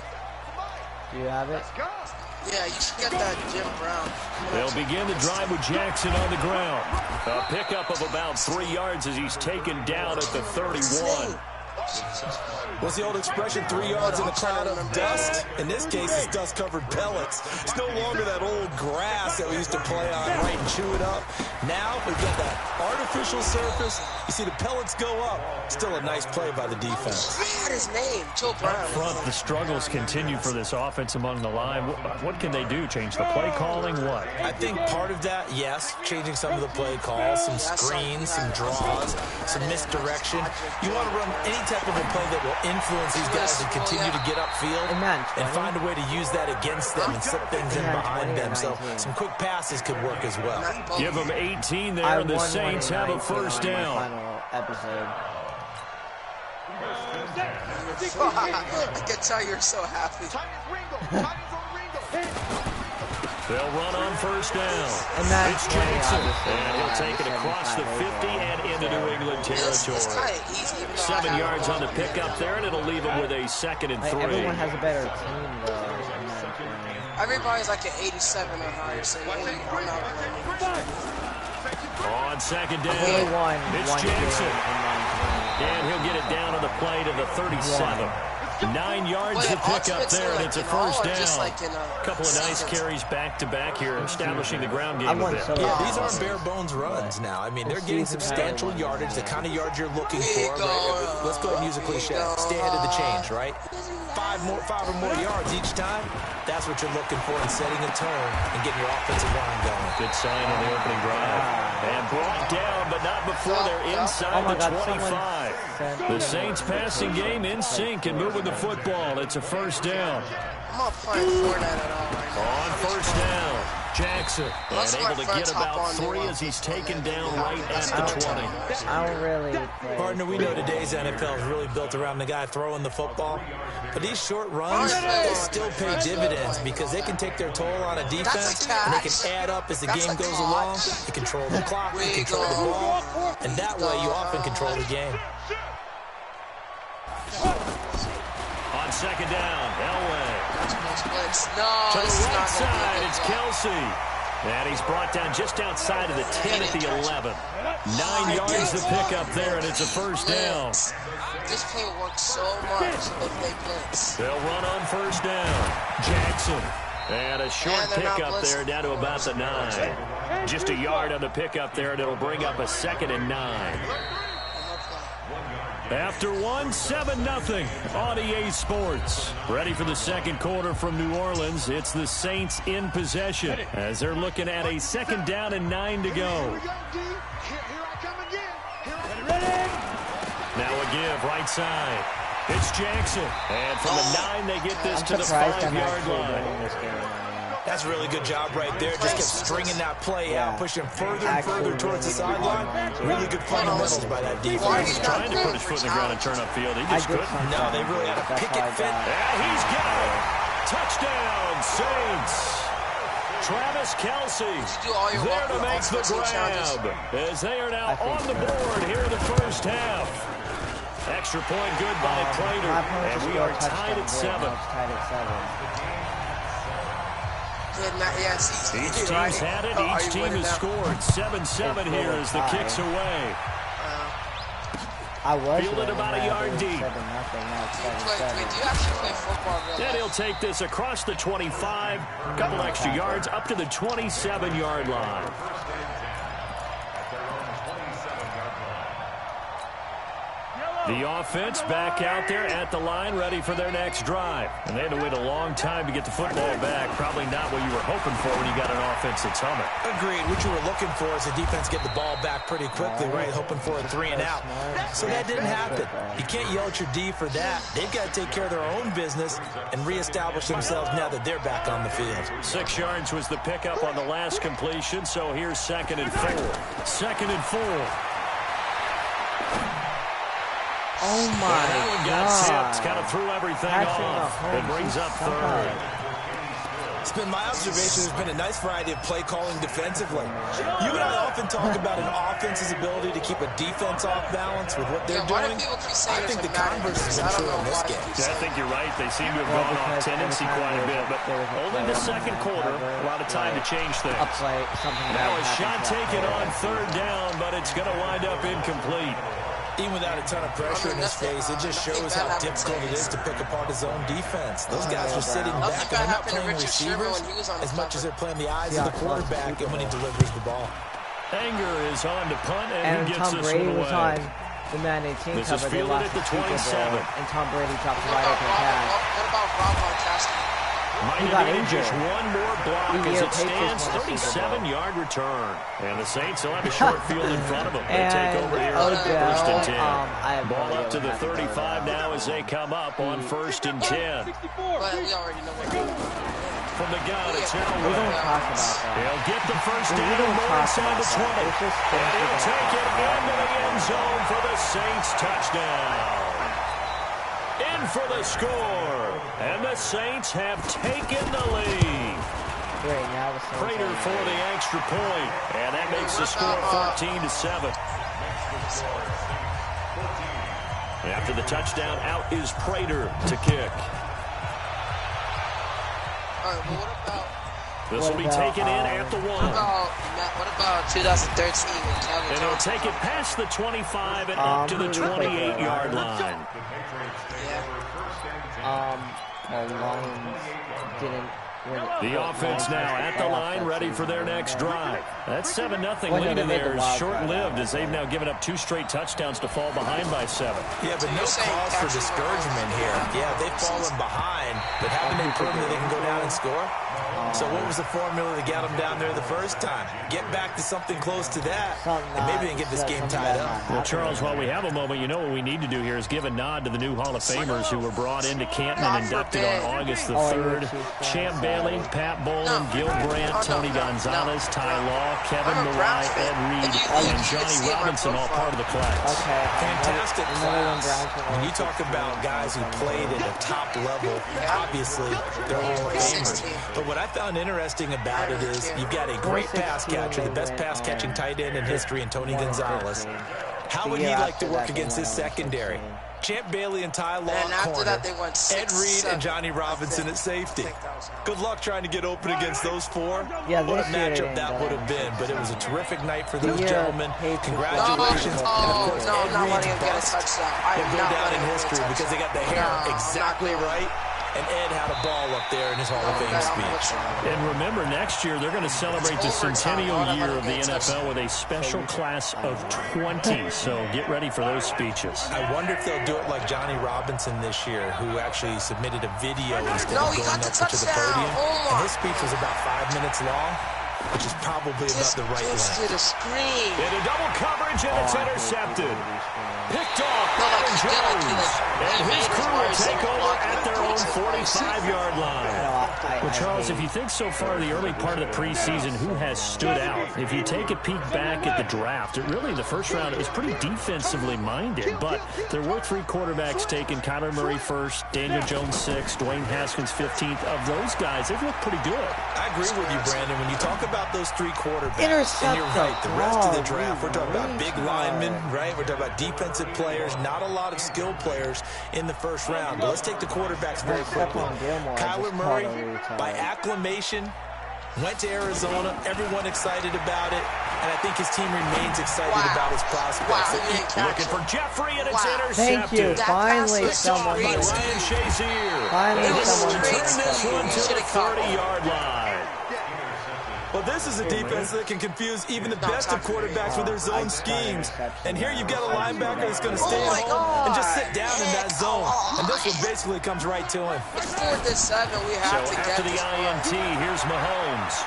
Do you have it? Yeah, you should get that Jim Brown. They'll begin the drive with Jackson on the ground. A pickup of about 3 yards as he's taken down at the 31. What's the old expression, 3 yards in a cloud of dust? In this case, it's dust-covered pellets. It's no longer that old grass that we used to play on, right, and chew it up. Now, we've got that artificial surface. You see the pellets go up. Still a nice play by the defense. I had his name, Joe Brown. Up front, the struggles continue for this offense among the line. What can they do? Change the play calling? What? I think part of that, yes, changing some of the play calls, some screens, some draws, some misdirection. You want to run any type of a play that will influence these guys and continue to get upfield and find a way to use that against them and slip things in behind them. So some quick passes could work as well. Give them 18 there, and the Saints have a first down. Final episode. I can tell you're so happy. They'll run on first down. And that's It's Jackson, and he'll take it across the 50 and into New England territory. 7 yards on the pickup there, and it'll leave him with a 2nd and 3. Everyone has a better team, though. Everybody's like an 87 or higher, so I'm not winning. On 2nd down, it's Jackson. And he'll get it down on the play to the 37. 9 yards to pick up there, and it's a first down. A couple of nice carries back-to-back here, establishing the ground game a bit. Yeah, these aren't bare-bones runs now. I mean, they're getting substantial yardage, the kind of yards you're looking for. Right? Let's go ahead and use a cliche. Stay ahead of the change, right? 5 or more yards each time. That's what you're looking for in setting a tone and getting your offensive line going. Good sign on the opening drive. And brought down, but not before they're inside the 25. The Saints passing game in sync and moving the football. It's a first down. I'm not playing Fortnite at all right now. On first down, Jackson. And able to get about 3 as he's taken down right at the 20. I don't really play. Partner, we know today's NFL is really built around the guy throwing the football. But these short runs, they still pay dividends because they can take their toll on a defense, and they can add up as the game goes along. You control the clock, you control the ball, and that way you often control the game. On 2nd down, Elway. No, to the this is right not side, it's Kelsey. And he's brought down just outside of the 10 at the 11. 9 yards to pick up there, and it's a first down. This play works so much if they blitz. They'll run on first down. Jackson. And a short pickup there down to about the 9. Just a yard on the pickup there, and it'll bring up a 2nd and 9. After 7-0 on EA Sports. Ready for the second quarter from New Orleans. It's the Saints in possession as they're looking at a 2nd down and 9 to go. Now a give right side. It's Jackson. And from the 9, they get this to the 5-yard line. That's a really good job right there. Just kept stringing that play out, pushing further and further towards the sideline. Really good fundamentals by that defense. He's trying to put his foot in the ground and turn upfield. He just couldn't. No, they really had to pick it fit. And he's got it. touchdown, Saints. Travis Kelce there to make the grab as they are now on the board here in the first half. Extra point good by Prater, and we are tied at 7. Each team's had it. Each team has scored. 7-7 here as the kick's away. Fielded about a yard deep. Do you actually play football? And he'll take this across the 25. A couple extra yards up to the 27-yard line. The offense back out there at the line, ready for their next drive. And they had to wait a long time to get the football back. Probably not what you were hoping for when you got an offense that's humming. Agreed. What you were looking for is the defense get the ball back pretty quickly, right? Hoping for a 3 and out. So that didn't happen. You can't yell at your D for that. They've got to take care of their own business and reestablish themselves now that they're back on the field. 6 yards was the pickup on the last completion, so here's 2nd and 4. 2nd and 4. Oh my that one got tipped, kind of threw everything off. It brings up 3rd. It's been my observation there's been a nice variety of play calling defensively. You and I often talk about an offense's ability to keep a defense off balance with what they're doing. I think the converse is true in this game. Yeah, I think you're right. They seem to have gone off tendency quite a bit, but only the second quarter. A lot of time to change things. Now a shot taken on 3rd down, but it's going to wind up incomplete. Even without a ton of pressure in his face, it just shows how difficult it is to pick apart his own defense. Those guys are sitting back and they're not playing receivers as much as they're playing the eyes of the quarterback and when he delivers the ball. Anger is on to punt, and he gets this one away. On the Madden 18 this is fielded at the 27. And Tom Brady dropped right up the pass. What about Rob Gronkowski? Might have needed just one more block as it stands. 37-yard return. And the Saints will have a short field in front of them. They take over here on 1st and 10. Ball up to the 35 now as they come up on 1st and 10. From the gun, it's Elway. He'll get the first down, more inside the 20. And he'll take it into the end zone for the Saints touchdown. In for the score, and the Saints have taken the lead. Prater for the extra point, and that makes the score 14-7. After the touchdown, out is Prater to kick. All right, well, what about... This will be taken in at the 1. What about 2013 when Calvin And he'll take it past the 25 and up to the 28-yard line. The Lions didn't The offense now at the line, ready for their next drive. That 7-0 lead in there is short-lived as they've now given up 2 straight touchdowns to fall behind by 7. Yeah, but no cause for discouragement here. Yeah, they've fallen behind, but haven't they proven that they can go down and score? So what was the formula to get them down there the first time? Get back to something close to that, and maybe they can get this game tied up. Well, Charles, while we have a moment, you know what we need to do here is give a nod to the new Hall of Famers who were brought into Canton and inducted on August the 3rd. Champ Bailey, Pat Bowlen, Gil Brandt, Tony Gonzalez, Ty Law, Kevin Marai, Ed Reed, and Johnny Robinson, all part of the class. Fantastic class. When you talk about guys who played at a top level, obviously they're Hall of Famers. But what I found interesting about it is you've got a great pass catcher, the best pass-catching tight end in history, in Tony Gonzalez. How would he like to work against his secondary? Champ Bailey and Ty Law at corner, Ed Reed and Johnny Robinson at safety. Good luck trying to get open against those 4. What a matchup that would have been, but it was a terrific night for those gentlemen. Congratulations. And of course, Ed Reed's bust will go down in history because they got the hair exactly right. And Ed had a ball up there in his Hall of Fame speech. And remember, next year they're going to celebrate the centennial year of the NFL with a special class of 20. So get ready for those speeches. I wonder if they'll do it like Johnny Robinson this year, who actually submitted a video instead of going up to the podium. And his speech was about 5 minutes long, which is probably about the right length. In a double coverage, and it's intercepted. Picked off Aaron Jones. And his crew will take over at their own 45-yard line. Well, Charles, if you think so far the early part of the preseason, who has stood out? If you take a peek back at the draft, the first round, it was pretty defensively minded, but there were 3 quarterbacks taken. Kyler Murray first, Daniel Jones 6th, Dwayne Haskins 15th. Of those guys, they've looked pretty good. I agree with you, Brandon. When you talk about those 3 quarterbacks, and you're right, the rest of the draft, we're talking about big linemen, right? We're talking about defensive players, not a lot of skilled players in the first round. But let's take the quarterbacks very quickly. Kyler Murray, by acclamation, went to Arizona. Everyone excited about it. And I think his team remains excited about his prospects. Looking for Jeffrey, and it's intercepted. Thank you. Finally, someone. Ryan Shazier. Finally, someone. Turn this one to the 30-yard line. Well, this is a defense that can confuse even the best of quarterbacks with their zone schemes. And here you've got a linebacker that's going to stay at home and just sit down in that zone. And this one basically comes right to him. It's 4th and 7. We have to after get the INT, here's Mahomes.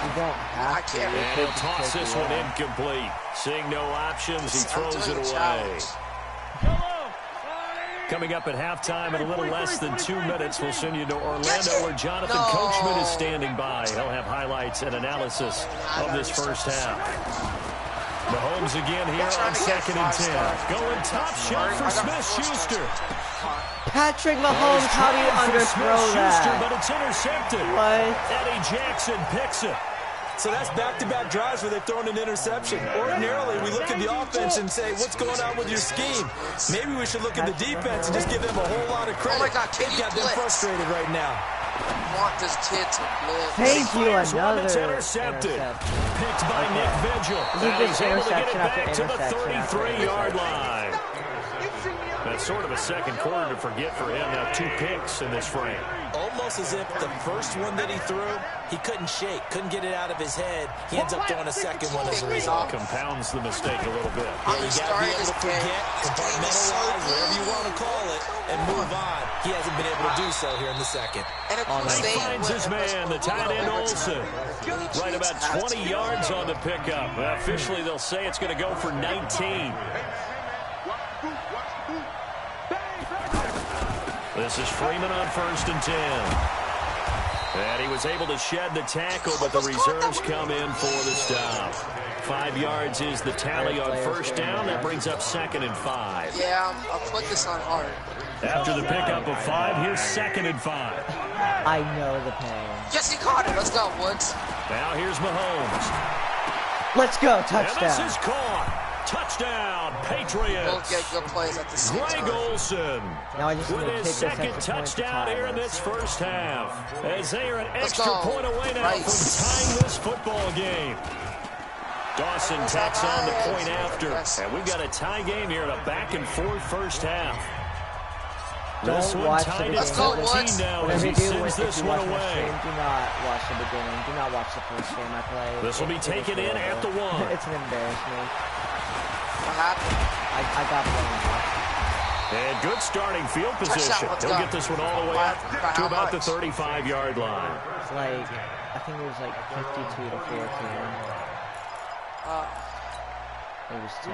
You don't have to. And he'll toss this one incomplete. Seeing no options, he throws it away. Coming up at halftime in a little less than 2 minutes, we'll send you to Orlando where Jonathan Coachman is standing by. He'll have highlights and analysis of this first half. Mahomes again here on 2nd and 10. Going top shot for Smith-Schuster. Patrick Mahomes, how do you underthrow that? But it's intercepted. What? Eddie Jackson picks it. So that's back-to-back drives where they've thrown an interception. Ordinarily, we look at the offense and say, what's going on with your scheme? Maybe we should look at the defense and just give them a whole lot of credit. Oh my God, They've got them frustrated right now. I want this kid to blitz. Thank you, another intercepted. Picked by Nick Vigil. He's able to get it back to the 33-yard line. That's sort of a second quarter to forget for him. Now 2 picks in this frame. Almost as if the first one that he threw, he couldn't shake, couldn't get it out of his head. He ends up throwing a second one as a result. Compounds the mistake a little bit. Yeah, you got to be able to forget, compartmentalize, whatever you want to call it, and move on. He hasn't been able to do so here in the second. He finds his man, the tight end Olsen. Right about 20 yards on the pickup. Officially, they'll say it's going to go for 19. This is Freeman on 1st and 10. And he was able to shed the tackle, but the reserves come in for the stop. 5 yards is the tally on first down. That brings up 2nd and 5. Yeah, I'll put this on hard. After the pickup of 5, here's 2nd and 5. I know the pain. Yes, he caught it. Let's go, Woods. Now here's Mahomes. Let's go, touchdown. And this is caught. Touchdown, Patriots. Both get good plays at the same time. Greg Olsen Now I just with his second touchdown here in this first half. As they are an extra point away now from tying this football game. Dawson tacks on the point after. And we've got a tie game here in a back-and-forth first half. This Don't one watch tied the at beginning. 17 now as Whatever he you do, sends if this you one watch my away. stream, do not watch the beginning. Do not watch the first game I play. This will be taken in at the 1. It's an embarrassment. What happened? I got blown. And good starting field position. He'll get this one all the way up to about the 35-yard line. It's like, I think it was like 52 to 14.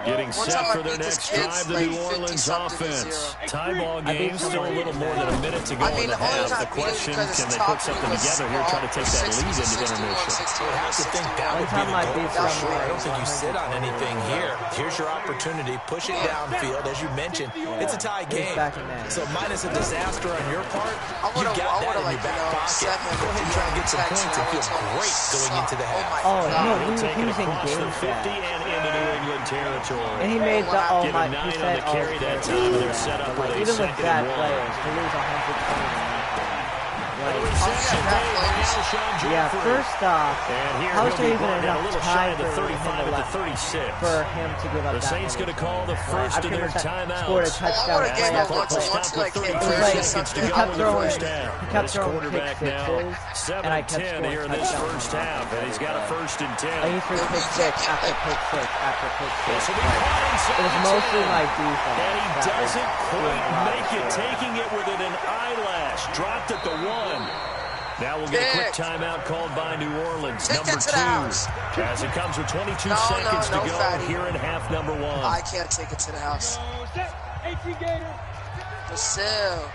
Getting set for their next drive, the New Orleans offense. Tie ball game, still a little more than a minute to go in the half. The question, can they put something together here, try to take that lead into intermission? You have to think that would be the goal for sure. I don't think you sit on anything here. Here's your opportunity. Push it downfield. As you mentioned, it's a tie game. So minus a disaster on your part, you've got that in your back pocket. Go ahead and try to get some points and feel great going into the half. Oh, no, he was Across the 50 engaged. and into New England territory. And he made the, oh my, he 9 said, on the carry that time, and they're set up with a even with 2nd bad and 1. players, to lose 120. Yeah, Yeah, first off, how is there even enough time for him to give up the that Saints going to call the first of their timeouts. Scored a touchdown. He kept throwing pick sixes, and I kept scoring here in this first half, and he's got a 1st and 10. And he threw pick six after pick six after pick six. This will be caught It was mostly my defense. and he doesn't quite make it, taking it within an eyelash. Dropped at the 1. Now we'll get a quick timeout called by New Orleans, number 2. As it comes with 22 seconds to go here in half number 1. I can't take it to the house. Basil.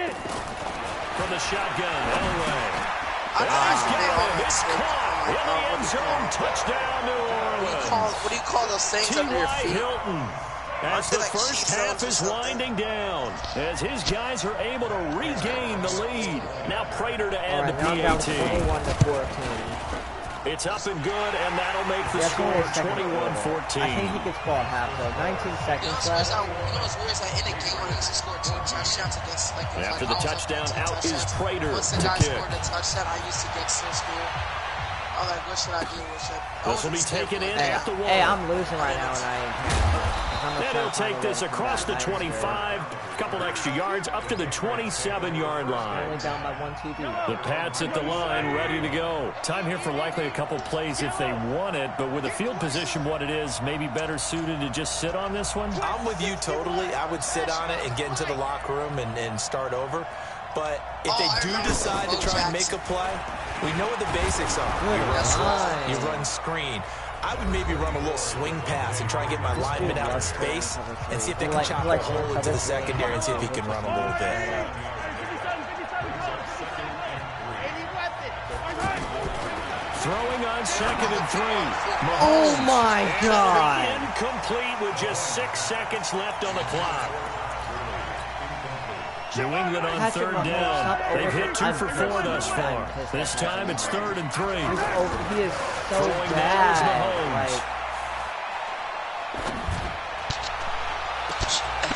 From the shotgun, Elway. I He's think they got all him. It's caught in the end zone. Touchdown, New Orleans. what do you call those things under your T.Y. feet? Hilton. As the first half is winding down, as his guys are able to regain the lead. Now Prater to add the PAT. 21-14. It's up and good, and that'll make the score 21-14. I think he gets ball at half, though. 19 seconds left. You know what's weird is that in the game when he used to score 2 touchdowns against, like, After the touchdown, out is Prater once the to guy kick. scored a touchdown, I used to get so scared. I was like, what should I do? This will be taken in at the 1. Hey, I'm losing right now, and I ain't care. And he'll take this across the 25, a couple extra yards, up to the 27-yard line. Only down by 1 TD. The Pats at the line, ready to go. Time here for likely a couple plays if they want it, but with the field position what it is, maybe better suited to just sit on this one? I'm with you totally. I would sit on it and get into the locker room and start over. But if they do decide to try and make a play, we know what the basics are. You run screen. I would maybe run a little swing pass and try and get my lineman out in space and see if they can chop a hole into the secondary and see if he can run a little bit. Throwing on 2nd and 3. Mahomes, Oh my God! Incomplete with just 6 seconds left on the clock. New England on Patrick 3rd Mahomes, down. stop They've hit 2 over- for 4 thus far. I'm pissed This at time it's 3rd and 3. He is so Throwing now is bad. Mahomes. Like,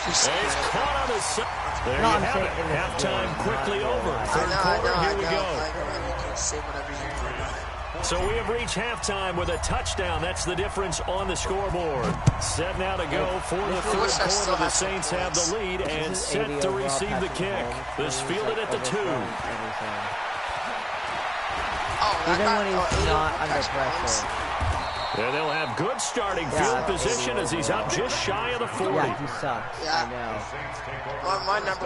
He's caught on his side. There No, you I'm have saying it. in this Halftime game, quickly not over. really. Third quarter, here we go. You can say whatever you want. So we have reached halftime with a touchdown. That's the difference on the scoreboard. Set now to go for the third quarter. The Saints have the lead and set to receive the kick. This fielded at the 2. Even when he's not under pressure. And they'll have good starting field position as he's up just shy of the 40. Yeah, he sucks. I know.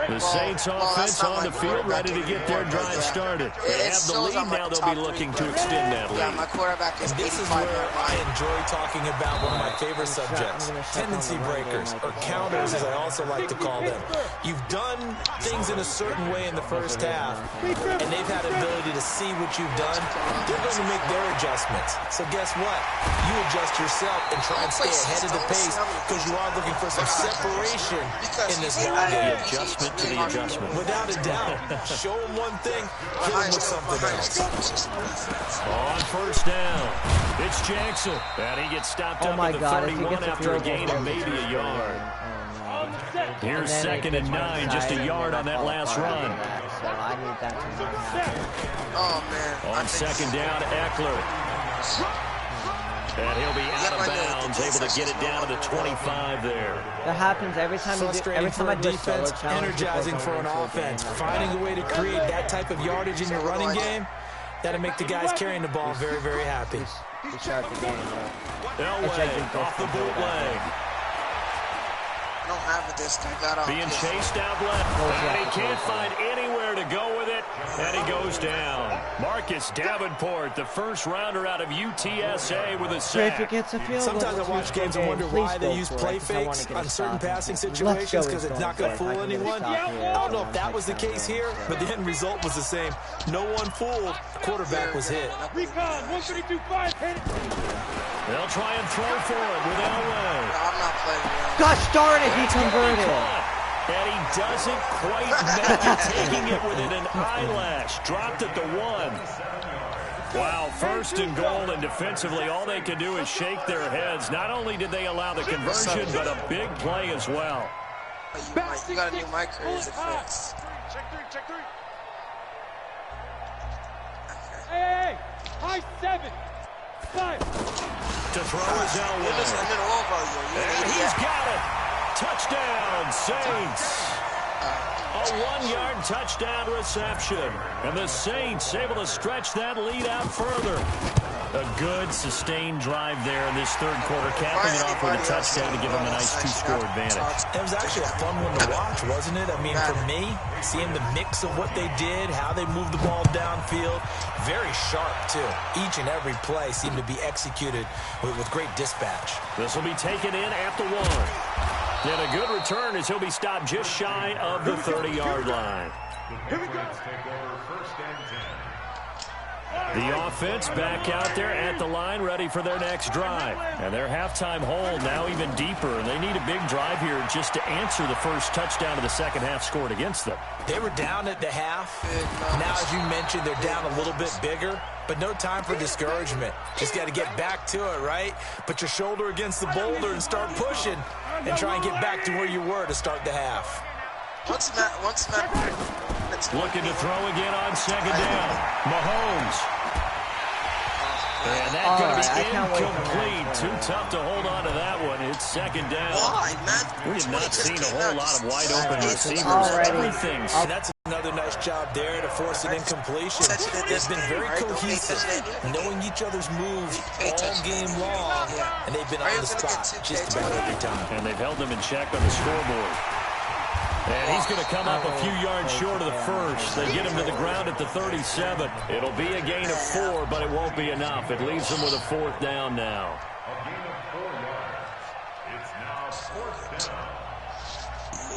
The Saints offense on the field ready to get their drive started. They have the lead now. They'll be looking to extend that Yeah, lead. my quarterback is This is 85 where I enjoy talking about one of my favorite subjects, tendency breakers, or counters as I also like to call them. You've done things in a certain way in the first half, and they've had ability to see what you've done. They're going to make their adjustments. So guess what? You adjust yourself and try and stay ahead of the pace because you are looking for some separation in this ball game. Adjustment to the adjustment. Without a doubt. Show them one thing, hit them with something else. On first down, it's Jackson. And he gets stopped Oh up my at the God, if he 31 gets a after a field goal, gain of maybe a yard. Here's 2nd and 9, just a yard on that last run. So I need that to not happen. Oh, man. On 2nd down, Eckler. And he'll be out of bounds, able to get it down to the 25 there. That happens every time. Frustrating for I a do a solo defense, challenge, energizing for an offense. Finding a way to create that type of yardage in your running game, that'll make the guys carrying the ball very, very happy. We start the game, bro. Elway off the bootleg. I don't have a disc. I got on. Being chased out left. And he can't find anywhere to go with it. And he goes down. Marcus Davenport, the first rounder out of UTSA with a sack. If it gets a field goal, Sometimes I watch games and wonder why they use play fakes on certain passing situations because it's not going to fool anyone. I don't know if that was the case here, but the end result was the same. No one fooled. Quarterback was hit. Recon, 132.5, hit it. They'll try and throw for it with Elway. I'm not playing around. gosh darn it, he converted. And he doesn't quite make it, taking it within an eyelash. Dropped at the 1. Wow, 1st and goal, and defensively, all they can do is shake their heads. Not only did they allow the conversion, but a big play as well. You got a new mic or is it fixed? Check 3. Hey, high 7. 5. To throw is Elway. And he's got it. Touchdown, Saints. A 1-yard touchdown reception. And the Saints able to stretch that lead out further. A good, sustained drive there in this third quarter, capping it off with a touchdown to give them a nice 2-score advantage. It was actually a fun one to watch, wasn't it? I mean, for me, seeing the mix of what they did, how they moved the ball downfield, very sharp, too. Each and every play seemed to be executed with great dispatch. This will be taken in at the 1. And a good return as he'll be stopped just shy of the 30-yard line. Here we go. The offense back out there at the line, ready for their next drive. And their halftime hole now even deeper, and they need a big drive here just to answer the first touchdown of the second half scored against them. They were down at the half. Now, as you mentioned, they're down a little bit bigger, but no time for discouragement. Just got to get back to it, right? Put your shoulder against the boulder and start pushing and try and get back to where you were to start the half. Looking to throw again on second down. Mahomes. And that's going to be incomplete. Too tough to hold on to that one. It's second down. We have not seen a whole lot of wide open receivers. Everything. And that's another nice job there to force an incompletion. They've been very cohesive, knowing each other's moves all game long, and they've been on the spot just about every time. And they've held them in check on the scoreboard. And he's going to come up a few yards short of the first. They get him to the ground at the 37. It'll be a gain of 4, but it won't be enough. It leaves them with a fourth down now. A gain of 4 yards. It's now fourth down.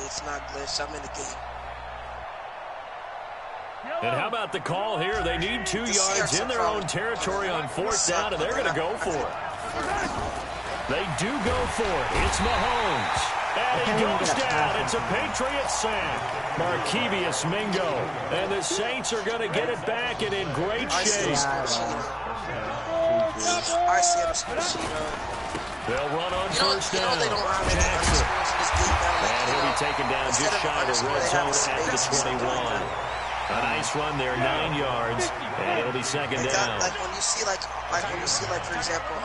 It's not glitch. I'm in the game. And how about the call here? They need 2 yards in their own territory on fourth down, and they're going to go for it. They do go for it. It's Mahomes. And he goes down. It's a Patriots sack. Markevius Mingo. And the Saints are going to get it back and in great shape. They'll run on first down. Jackson. And he'll be taken down just shy of the red zone at the 21. A nice run there, 9 yards, and it'll be second down. Like when you see, for example,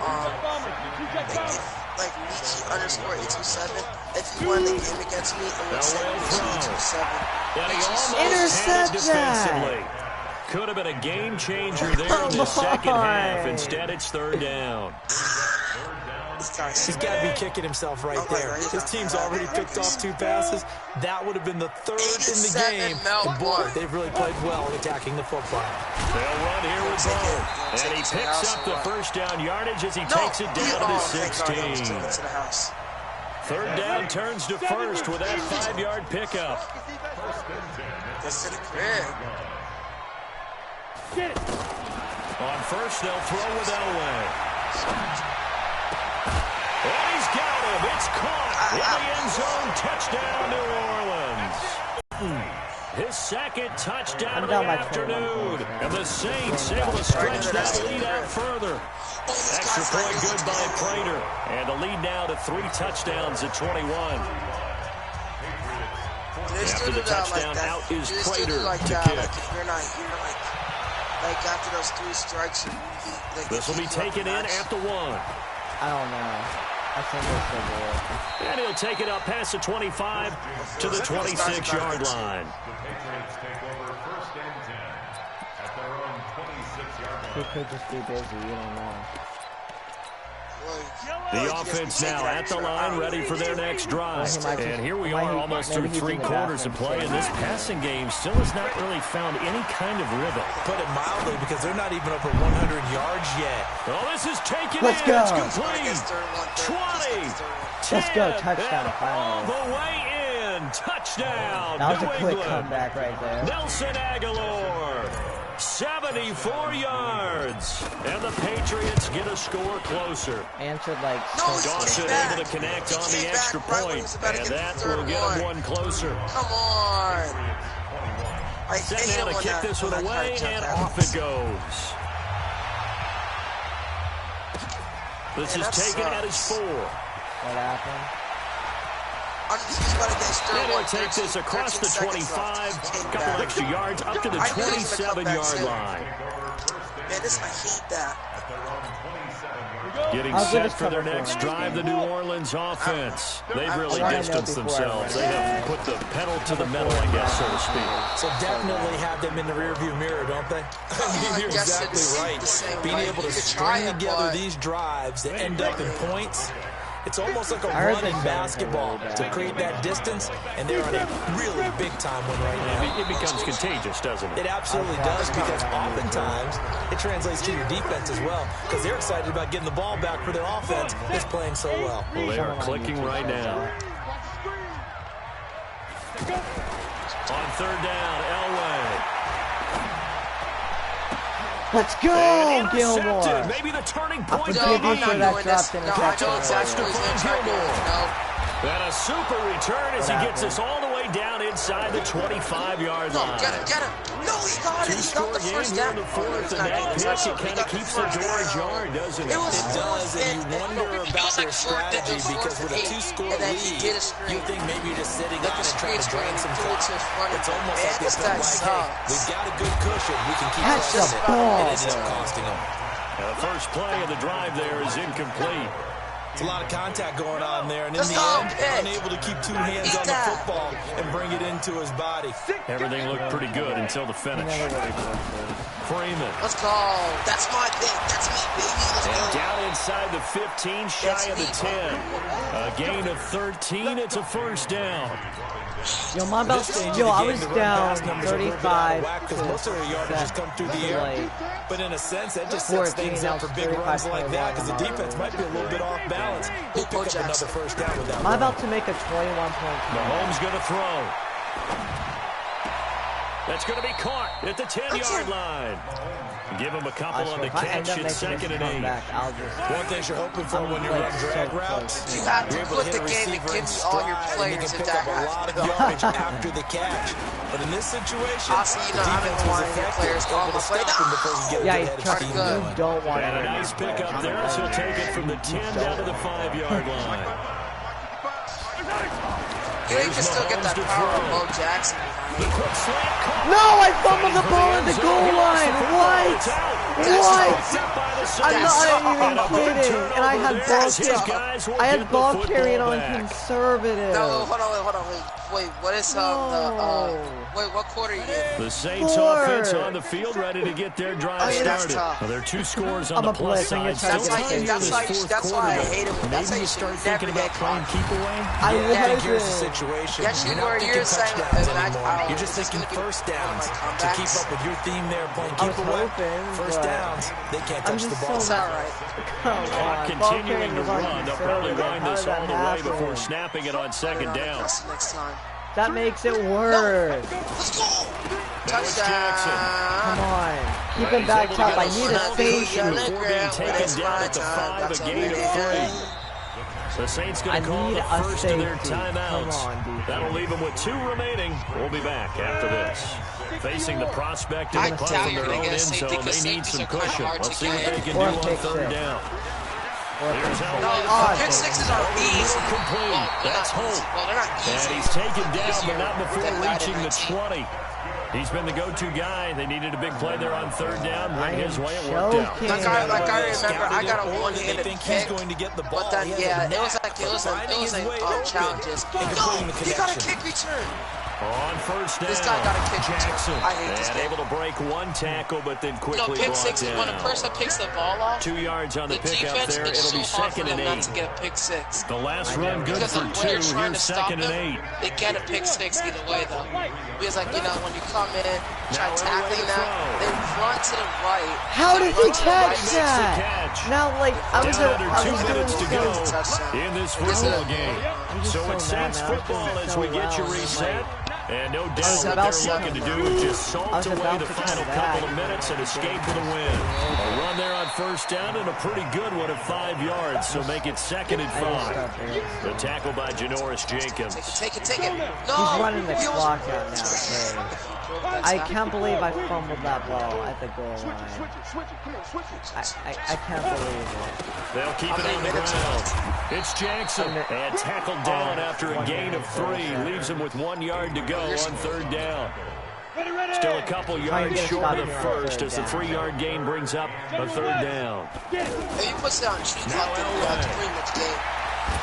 like Michi_827. If you won the game against me, it would say Michi827. And he almost had it defensively. Could have been a game changer there in the second half. Instead, it's third down. He's got to be kicking himself right there. His team's already picked off 2 passes. That would have been the 3rd in the game. And boy, they've really played well in attacking the football. They'll run here with Bo. And he picks up the first down yardage as he takes it down to the 16. Third down turns to first with that 5-yard pickup. On first, they'll throw with Elway. And he's got him. It's caught in the end zone. Touchdown, New Orleans. His second touchdown of the afternoon. And the Saints able to stretch that lead out further. Extra point good by Prater. And the lead now to 3 touchdowns at 21. After the touchdown, out is Prater to kick. After those 3 strikes, this will be taken in at the 1. I don't know. I think it's going to and he'll take it up past the 25 to the 26-yard line. The Patriots take over first and 10 at their own 26-yard line. He could just be busy. You don't know. The offense now at the line, ready for their next drive. And here we are almost through 3 quarters of play, and this passing game still has not really found any kind of rhythm. Put it mildly, because they're not even over 100 yards yet. Oh, this is taken Let's in. go. It's complete. 20. Let's go. Touchdown, All finally. the way in. Touchdown. That was a New quick England. comeback right there. Nelson Aguilar. 74 yards. And the Patriots get a score closer. Answered like... Dawson able to connect on the extra point. And that will get him 1 closer. Come on. Set now to kick this one away, and off it goes. This is taken at his 4. What happened? And he'll take this across the 25, a couple extra yards, up to the 27-yard line. Man, I hate that. Getting set for their next drive, the New Orleans offense. They've really distanced themselves. They have put the pedal to the metal, I guess, so to speak. So definitely have them in the rearview mirror, don't they? You're exactly right. Being able to string together these drives that end up in points, it's almost like a run in basketball to create that distance, and they're on a really big-time one right now. It becomes contagious, doesn't it? It absolutely does, because oftentimes it translates to your defense as well, because they're excited about getting the ball back for their offense that's playing so well. Well, they are clicking right now. On third down, Elway. Let's go, And Gilmore. intercepted. Maybe the turning I point. forgive you for that dropped No, I interception. know exactly what he's going to try to do. No. And a super return as he gets us all the way down inside the 25-yard No, line. get him. No, he got it. He got the first down. In the fourth, and that pitch, it kind of keeps the door ajar, doesn't it? It was It does, and you wonder about their like strategy because with a 2-score lead, you think maybe you're just sitting out and trying to drain some clock. It's almost like they felt like, hey, we've got a good cushion. We can keep Catch the pressing it. ball. It ended up costing them. The first play of the drive there is incomplete. It's a lot of contact going on there, and in Let's the go, end, pitch. unable to keep 2 hands on the football and bring it into his body. Everything looked pretty good until the finish. Freeman. Let's go. That's my thing. That's me, baby. Let's And go. down inside the 15, shy That's of the me, 10. A gain of 13. It's a first down. Yo, my belt. This stage Yo, of the I game, was the run down pass numbers are a little bit out of 35 whack because most of their yardage has come through the air. But in a sense, that just sets 14, things up for big 35 runs like that because the point defense might be a little bit off balance. He'll pick up another first down with that I'm run. about to make a 21-point Mahomes going to throw. That's going to be caught at the 10-yard line. Give him a couple on the If I end catch up at making second this and 8. comeback, I'll just... One thing you're hoping for I'm when you like run drag so routes, You have to you're able put to hit the a game to receiver give in me all your stride, and you players can if pick that up a lot of happens. yardage after the catch. But in this situation, Honestly, you the know, I've defense been was wanting your effective, players able all to my stop play. him before he get Yeah, ahead of trust the me, team you going. don't want And a it. nice pickup there as he'll take it from the 10 down to the 5-yard line. You ain't can still get that Mahomes to power of throw. Bo Jackson. The quick slant caught. No, I fumbled the ball at the goal line. What? What? I'm not even kidding. And I had ball carry. I had ball carrying on conservative. No, hold on, wait. What is wait, what quarter are you in? The Saints Four. offense on the field, ready to get their drive Oh, yeah, that's started. tough. Well, there are 2 scores on I'm the a plus blitz, I'm side. gonna try to Still get tight a in kick. this fourth That's why quarter, I hate it. though. That's Maybe how you you start should thinking never about get playing caught. keep away. I Yeah, wasn't. here's the situation. Yes, You're you not were. thinking You're saying, touchdowns imagine- anymore. You're oh, just this is thinking gonna be first one of downs my to keep comebacks. up with your theme there, playing I was keep away. hoping, First but downs, they can't I'm touch the just ball. It's all right. Come on. Continuing to Ball carrying run. They'll was on probably conservative. wind How this did all that the way before happen? snapping it on second down. That's the next time. That makes it worse. Let's go. That was Jackson. Come Touchdown. on. Keep him back top. I need a safety. Before being taken down at the 5, a gain of 3. The Saints going I to call need the a first of their safety. Come timeouts. on, defense. That'll leave them with 2 remaining. We'll be back after this. Facing the prospect of I the punt doubt from you're their gonna own get a end safety zone. because They need safeties some are kinda cushion. hard to Let's see what get. they can Or do on pick 3rd six. down. Here's how No, Oh, pick sixes are easy. complete. Well, they're That's not hope. easy. Well, they're not And easy. he's taken down, Easier but not before than Madden reaching the 19. 20. He's been the go-to guy. They needed a big play there on 3rd down. I Went am his way. It worked out. joking. Like I remember, I got a They one-handed think he's pick, going to get the ball. but then He has a yeah, it knack was for finding his way open challenges. and completing the He got a connection. kick return. On 1st down, This guy got a kick return. Jackson. I hate this And game. able to break 1 tackle, but then No, quickly pick brought six is when a down. person picks the ball off. 2 yards on the The pickup defense, there. it's It'll be so hard for 2nd and them not 8. to get a pick six. The last run good Because for of 2. when you're trying Here's to stop 2nd them, and 8. they get a pick six either way, though. Because like, you know, when you come in, try Now tackling everywhere to them, throw. they run to the right. How did he catch Makes the that? catch. Now, like, I was Down under 2 doing minutes to go so. Touchdown. in this This is football a- game. just So so it's mad Saints now. I'm football doing as so we get you well. reset. And no doubt was what about they're to- looking to do is just I salt was away about the to final come couple back. of minutes and escape with a win. A run there on 1st down and a pretty good one at 5 yards, so make it 2nd and 5. The tackle by Janoris Jenkins. Take it. No! He's running the He was- clock out now. Dave. I can't believe I fumbled that ball at the goal line. I can't believe it. They'll keep it on the ground. It's Jackson, and tackled down after a gain of 3. Leaves him with 1 yard to go on 3rd down. Still a couple yards short of the first as the 3-yard gain brings up a 3rd down. If he puts it on cheat clock, then we have to pretty much game.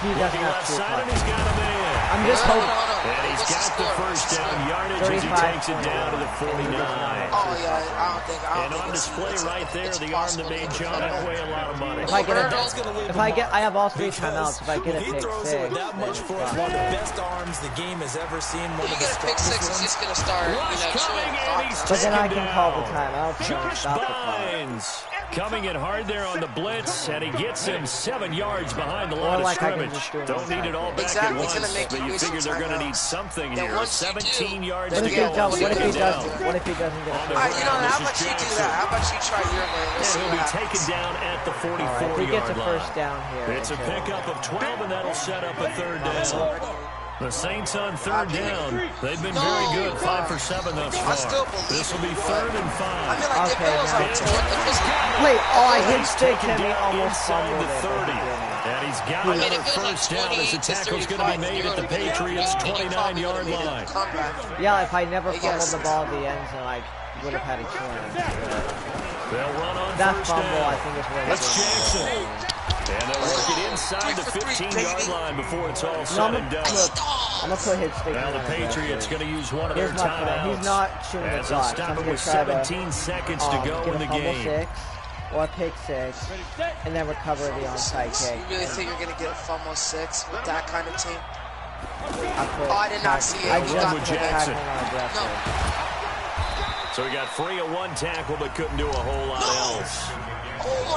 He doesn't have Left to. side, and he's got a man. I'm just Hold on, hoping. hold on. And he's What's got the score? first What's the down score? yardage as he 35 takes it down to the 49. Oh, yeah, I don't think And on it's- display it's- right there, it's the arm that possible made to John get Elway a lot of money. If I get That's gonna leave if him I get, off I have all 3 because timeouts. If I get a he pick throws 6, it with that much then force, it's one of the fine. best arms the game has ever seen. One You of the get a pick strongest six, it's ones. just going to start, Rush coming, and he's But then I taken can call the down. timeout. So Josh stop the clock. Bynes Coming in hard there on the blitz, and he gets him 7 yards behind the line of scrimmage. Don't need it all back at once, but you figure they're going to need something here. 17 yards to go. What if he doesn't get it? How about you do that? How about you try your way? He'll be taken down at the 44-yard line. He gets a first down here. It's a pickup of 12, and that'll set up a third down. The Saints on third down. They've been very good, 5 for 7 thus far. This will be 3rd and 5. Wait, I hit stick him. He almost inside the 30. And he's got another first down as the tackle's going to be made at the Patriots' 29-yard line. Yeah, if I never fumbled the ball at the end zone, I would have had a chance. They'll run on that first fumble, down. I think, is where That's Jackson. And they'll work it inside the 15-yard line before it's all said and done. I'm going to put hit stick. Now the Patriots going to use one of their timeouts. He's not shooting the as they'll clock. stop it with 17 seconds to go in the game. Or pick 6, and then recover the onside kick. You really think you're going to get a fumble 6 with that kind of team? I did not see it. I You just got put Jackson. tackling on aggressive. So he got free of 1 tackle, but couldn't do a whole lot else.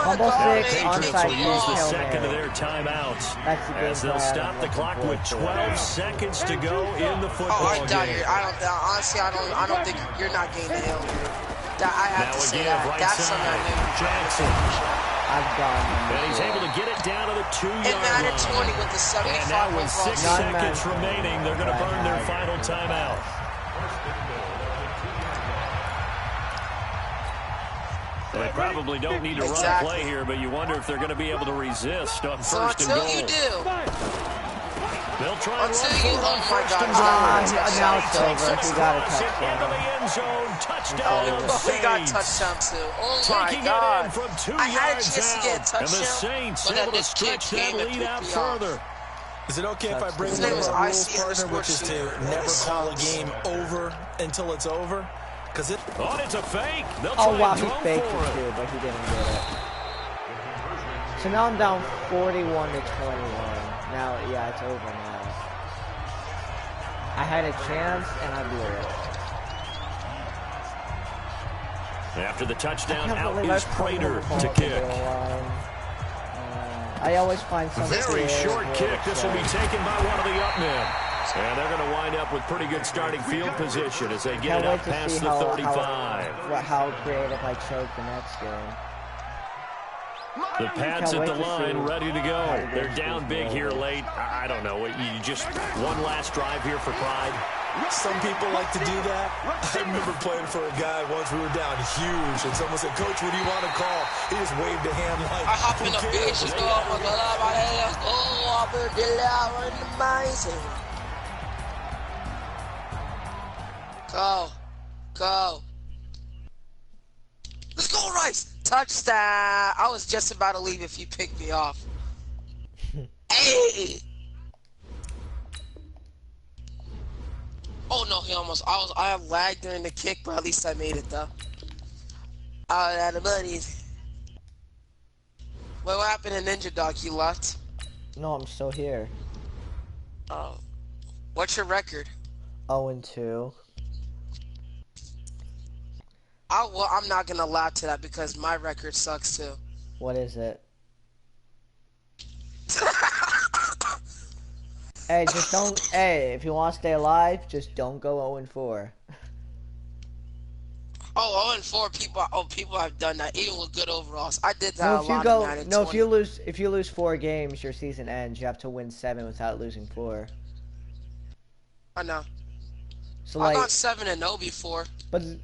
Fumble 6, Patriots onside will use the kick, second of their timeouts as they'll stop the clock with 12 seconds to go in the football game. Honestly, I don't think you're not getting the hill. I have to say that. Right That's side, something I knew. Jackson. I've gone. And he's able to get it down to the 2-yard It mattered line. 20 with the 75 And now with 6 overall. seconds remaining, they're going to burn their final timeout. They probably don't need to run a play here, but you wonder if they're going to be able to resist on first and goal. Until you do. They'll try and run You, on first and now it's over. He got a into touchdown. the end zone. Touchdown to the We got Saints. touchdown too. Oh my Taking God. it in from 2 I had a yards chance to get a out. And the touchdown, Saints but able to this kid stretch that came and lead picked out me off. further. Is it okay if I bring His one name of is our IC rules, partner, which is to never call a game over until it's over? Because it. Oh, it's a fake. They'll try Oh, wow, and he throw faked for it too, but he didn't get it. So now I'm down 41 to 21. Now, yeah, it's over now. I had a chance, and I blew it. After the touchdown, I can't out believe I is fumbled Prater the ball to at the kick. goal line. I always find something Very creative short where kick. it's, This will be taken by one of the up men. And they're going to wind up with pretty good starting field position as they get it up past the 35. How creative I choked the next game. The pads at the line ready to go. how They're down big here late. I don't know. You just one last drive here for pride. Some people like to do that. I remember playing for a guy once. We were down huge, and someone said, "Coach, what do you want to call?" He just waved a hand like, I hop in "Who the cares?" bitch and go, oh my God, my ass. Oh, I'm going to get out in the mindset. Go. Go. Let's go, Rice. Touchdown. I was just about to leave if you picked me off. Hey. Oh no, he almost. I lagged during the kick, but at least I made it though. I was out of money. Wait, what happened to Ninja Dog? He left. No, I'm still here. Oh, what's your record? 0-2. Well, I'm not gonna lie to that because my record sucks too. What is it? Hey, just don't. Hey, if you want to stay alive, just don't go 0-4. Oh, 0-4 people. Oh, people have done that even with good overalls. I did that No, a if you lot. go, of Madden no, 20. if you lose 4 games, your season ends. You have to win 7 without losing 4. I know. So I've like, gone 7-0 before, but and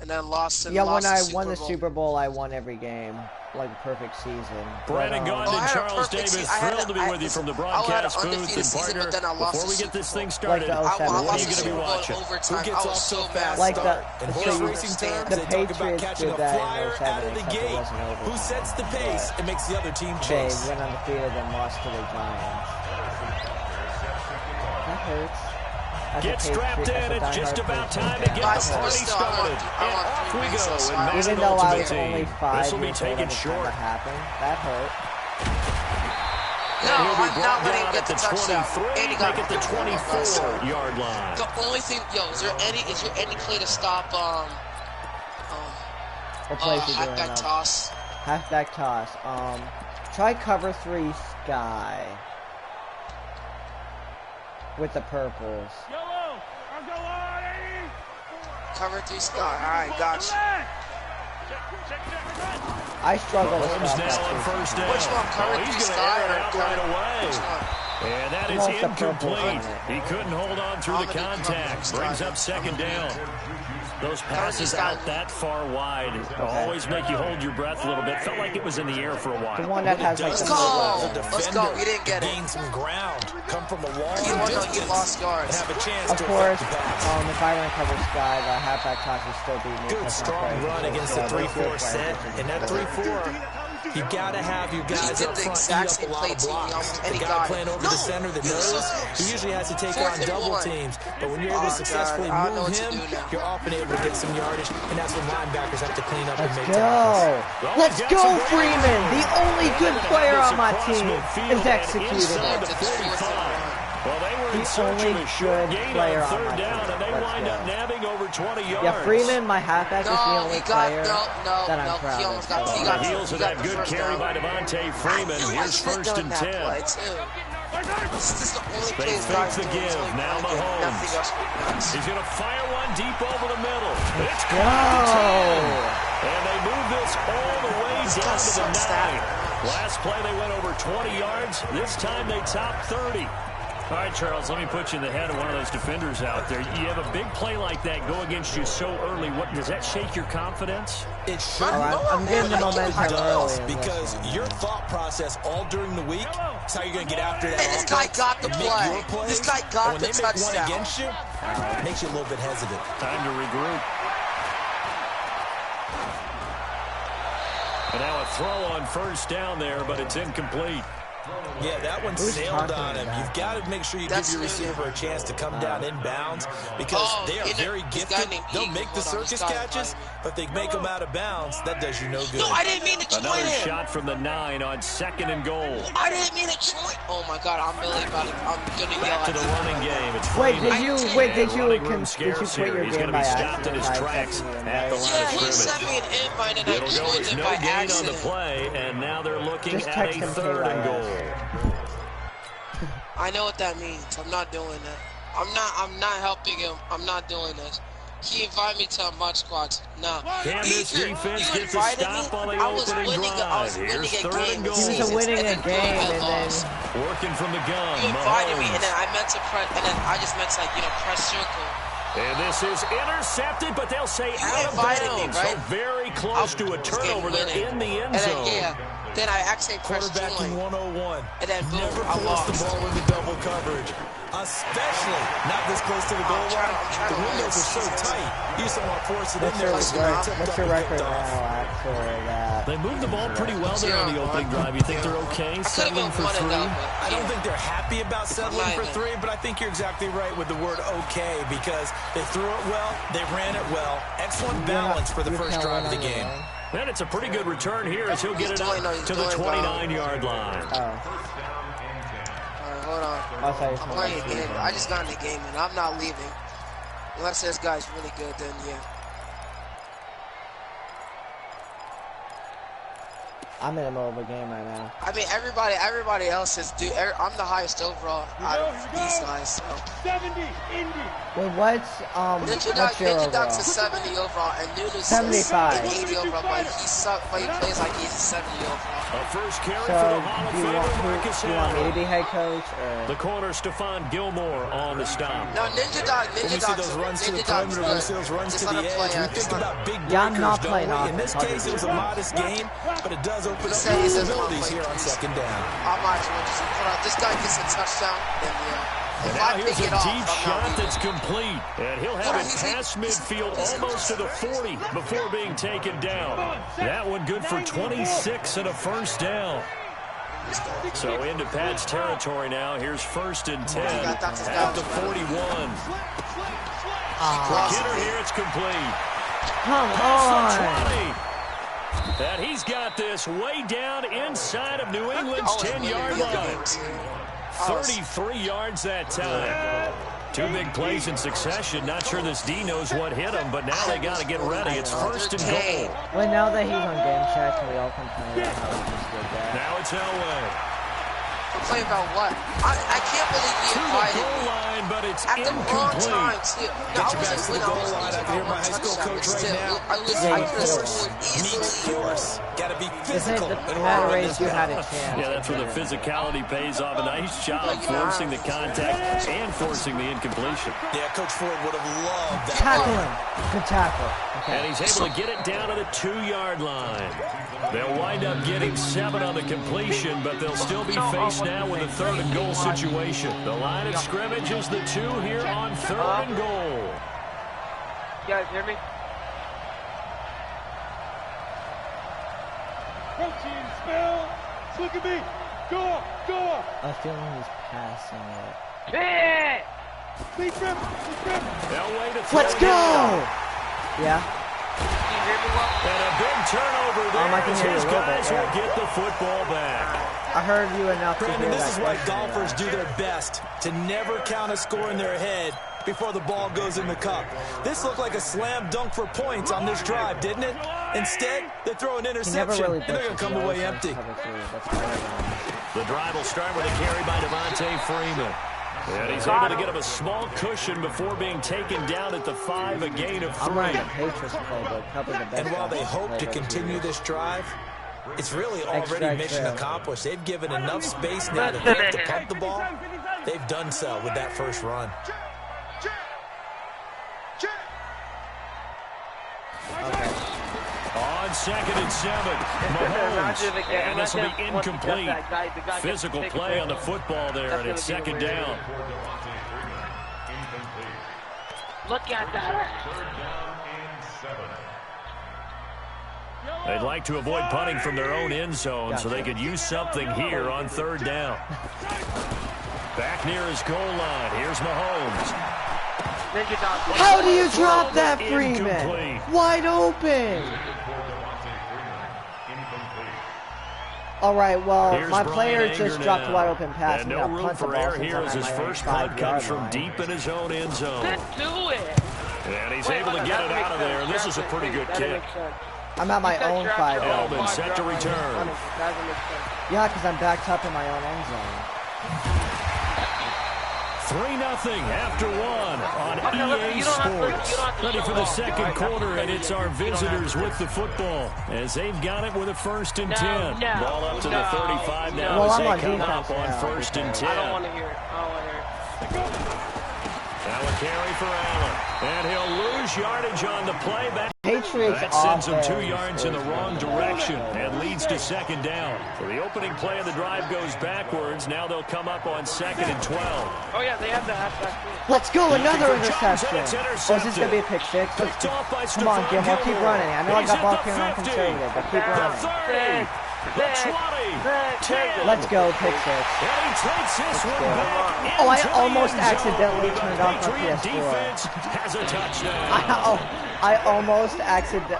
then lost. yeah, when I the won the Bowl. Super Bowl, I won every game, like a perfect season. Brandon But, Gaughan I and had a Charles perfect Davis, I had thrilled to be I- with you from the I had an broadcast booth. undefeated And season, partner, but then I lost before we the get this Super thing Bowl. started, Like the what 07 I are lost you the going to Super be Bowl watching? in Who overtime. gets I was off to so a mad. fast Like start? the- And so horse you- racing terms, the they talk about Patriots catching did a that in flyer 07, out of the except it gate. wasn't Who overtime. sets the pace and makes the other team They chase? went undefeated and lost to the Giants. That hurts. As a Get strapped Patriot- as in. a It's just diehard about Patriot time to fan. get the party started. I And want off we 3 go weeks, in so Madden Even though I Ultimate was only Team. 5 This will be years old taken at the time short. it happened, that hurt. No, He'll be I'm not brought letting him down get at the the touchdown. 23, And he got make it the 24-yard line. The only thing, is there any play to stop What plays you doing halfback now? toss? Halfback toss. Try cover 3 Sky. With the purples. Cover 3 Sky. Alright, gotcha. I struggle with Mahomes stuff now on like first down. Which one? Cover 3 He's going to Sky air it or out cover? right away. Which one? And that is Almost the purple incomplete. on it. He couldn't hold on through the contact. Brings up second down. Those passes out that far wide always make you hold your breath a little bit. Felt like it was in the air for a while. The one that has like Let's the go! middle. Let's go. We didn't get it. Gain some ground. Come from a long He distance. lost yards. And have a chance Of to course, affect the pass. if I run cover Sky, the halfback toss would still be me. Good That's not strong fair. run against the So, 3-4 set. And that 3-4, you got to have your guys did up the front exact eat same up a lot play of to me, blocks. almost, and The he guy got it. playing over No! the center that He was knows, so he usually has to take Fourth on and double 1. teams. But when you're able Oh, to successfully God. I don't know move what to him, do now. you're often able to get some yardage. And that's when linebackers have to clean up and Let's make go. tackles. Let's go, Freeman. The only good player on my team is executing Inside it. the 35. Well, they were in The search only of a short good gain player on on third my down, team. and they Let's wind go. up nabbing over 20 yards. Yeah, Freeman, my halfback, is the No, only he got player that I'm proud he of. almost got. On He the got. heels of He got that the good first carry down. by Devontae Freeman. I Here's should've first done and that 10. play, too. This is the only They play fake guys the do. give. It's only Now play good. Mahomes. Nothing else matters. He's going to fire one deep over the middle. It's Go! caught at the 10. And they move this all the way This down guy to the sucks 9. that. Last play, they went over 20 yards. This time, they topped 30. All right, Charles, let me put you in the head of one of those defenders out there. You have a big play like that go against you so early. What does that shake your confidence? It should. I'm getting the momentum does, early in this because one. your thought process all during the week is how you're going to get after that And this guy offense got the and make play. your plays. This guy got And when the they make one touchdown. against you, it makes you a little bit hesitant. Time to regroup. And now a throw on first down there, but it's incomplete. Yeah, that one Who's sailed talking on him. about? You've got to make sure you That's give your new. receiver a chance to come down inbounds because they are very this guy gifted. named They'll Eagle. make the Hold on, circus this guy catches, behind me. but if they make them out of bounds, that does you no good. No, I didn't mean to join Another him. shot from the 9 on second and goal. I didn't mean to join. Oh my God, I'm really about to. I'm gonna yell To at the you. running game. It's Wait, Freeman. did you And quit running room your scarce game here. He's going to by be stopped in accident? his By tracks accident, at the right? line of Yeah, he scrimmage. sent me an invite and I It'll go joined with it no by gain on accident. the play, and now they're looking Just at text a him third and KYS. goal. I know what that means. I'm not doing that. I'm not helping him. I'm not doing this. He invited me to a mud squad. No. Can this defense you get the invited stop me? on the I was opening winning. I was drive? winning Here's a third game. and this goal. He was season, winning and a then game, boom, I and then lost. Working from the gun. You invited me, Mahomes. and then I meant to press, and then I just meant to press circle. And this is intercepted, but they'll say out of invited me, bounds. right? So very close to a turnover there in the end And then, zone. then I actually pressed Quarterbacking join. 101. And then boom, Never I force lost. the ball into double coverage, especially not this close to the goal I'm trying line. to The win windows are so seasons. tight. You just don't want to force it in What's there. your, It's gonna get tipped what's up your and record picked now off. after that? They moved the ball pretty well there on the opening drive. You think they're okay settling for one and three? done, I don't think they're happy about settling Not for even. three, but I think you're exactly right with the word okay because they threw it well, they ran it well. Excellent balance for the first drive of the game. And it's a pretty good return here as he'll get it up to the 29-yard line. Oh, Alright, hold on. I thought you I'm said playing a that. game. I just got in the game, and I'm not leaving. Unless this guy's really good, then yeah. I'm in the middle of a game right now. I mean, everybody else is I'm the highest overall out of these guys. So. Wait, what's your Ninja Doc's overall? a 70 overall, and Nunes 75. is an 80 overall. But he plays like he's a 70 overall. A first carry So, for the Hall of do you Famer Marcus do you want me to Allen. be head coach, or? The corner, Stephon Gilmore on the stop. No, Ninja Doc, When we see those runs to the perimeter, when we see those runs to the edge, we think about big Yeah, I'm breakers, not don't playing we? In this offense. case, it was a modest game, but it does open up said he doesn't want possibilities to play here on defense. second down. I'm actually just hold on. This guy gets a touchdown, then yeah. And If now I here's pick a it off, deep I'm shot not leaving. that's complete. And he'll have it past midfield almost to the 40 before being taken down. That one good for 26 and a first down. So into Pat's territory now. Here's first and 10 at the 41. Kidder here, it's complete. Come Past on! the 20. And he's got this way down inside of New England's 10-yard line. 33 yards that time. Two big plays in succession. Not sure this D knows what hit him, but now they got to get ready. It's first and goal. Well, now that he's on game check, we all complain about how he just did that. Now it's Elway. Complain about what? I can't believe he To the invited goal me. line, but it's At the wrong time, incomplete. too. Get you back to the goal line. I can hear my high school coach right now. I could have scored Meet easily. force. Got to be physical. The in matter order to is you had a chance. Yeah, that's where the physicality pays off. A nice job forcing the contact and forcing the incompletion. Yeah, Coach Ford would have loved that. Tackle him. Good tackle. Okay. And he's able to get it down to the 2-yard line. They'll wind up getting 7 on the completion, but they'll still be faced now with a 3rd and goal situation. The line of scrimmage is the 2 here on 3rd and goal. You guys hear me? Coaching, spell. Look at me. Go up, go up. I feel like he's passing it. Hey! Please rip, please rip. Elway to throw Let's it go! down. Yeah. Can you hear me well? And a big turnover there I can as hear you his a little guys bit, will yeah. get the football back. I heard you enough to Brandon, hear this that is why question, golfers yeah. do their best to never count a score in their head before the ball goes in the cup. This looked like a slam dunk for points on this drive, didn't it? Instead, they throw an He never interception, really and they're going to come away empty. The drive will start with a carry by Devontae Freeman. And he's able to get him a small cushion before being taken down at the 5, a gain of 3. I'm running the Patriots playbook, probably the best. And while they hope to playbook continue this drive, it's really Extra, already mission extra. accomplished. They've given enough space now to Nick to pump the ball. They've done so with that first run. On 2nd and 7, Mahomes, and this will be incomplete. Physical play on the football there, and it's 2nd down. Look at that. They'd like to avoid punting from their own end zone, so they could use something here on 3rd down. Back near his goal line, here's Mahomes. How do you drop that, Incomplete. Freeman? Wide open. All right, well, Here's my Brian player Anger just dropped a now. wide open pass. And I'm no gonna room punt the for ball error since here I'm as at his my first punt 5-yard comes from line. deep in his own end zone. Let's do it. And he's able to get it out of there, and this is a pretty good kick. I'm at my own 5-yard Eldon line. set to return. Yeah, because I'm backed up in my own end zone. 3-0 after 1 on EA Sports. Ready for the 2nd quarter, and it's our visitors with the football as they've got it with a 1st and 10. Ball up to the 35 now Well, as I'm they on come up defense on now. 1st and 10. I don't want to hear it. I don't want to hear it. Now a carry for Allen, and he'll lose yardage on the play back. Patriots That sends him offense 2 yards in the is wrong direction and leads to 2nd down. So the opening play of the drive goes backwards. Now they'll come up on 2nd and 12. Oh, yeah, they have the halfback. Let's go, another Looking for Jones, interception. and it's Oh, is this going to be a pick six? Picked off by Come on, Stephon Gilmore, keep Gilmore. running. I know I He's got at ball the carrier on 50, conservative, but keep the running. 30, the 20, 10. Let's go, pick six. And he takes this one back Oh, I into the almost end zone. accidentally The turned off my Patriot PS4. defense has a touchdown. I almost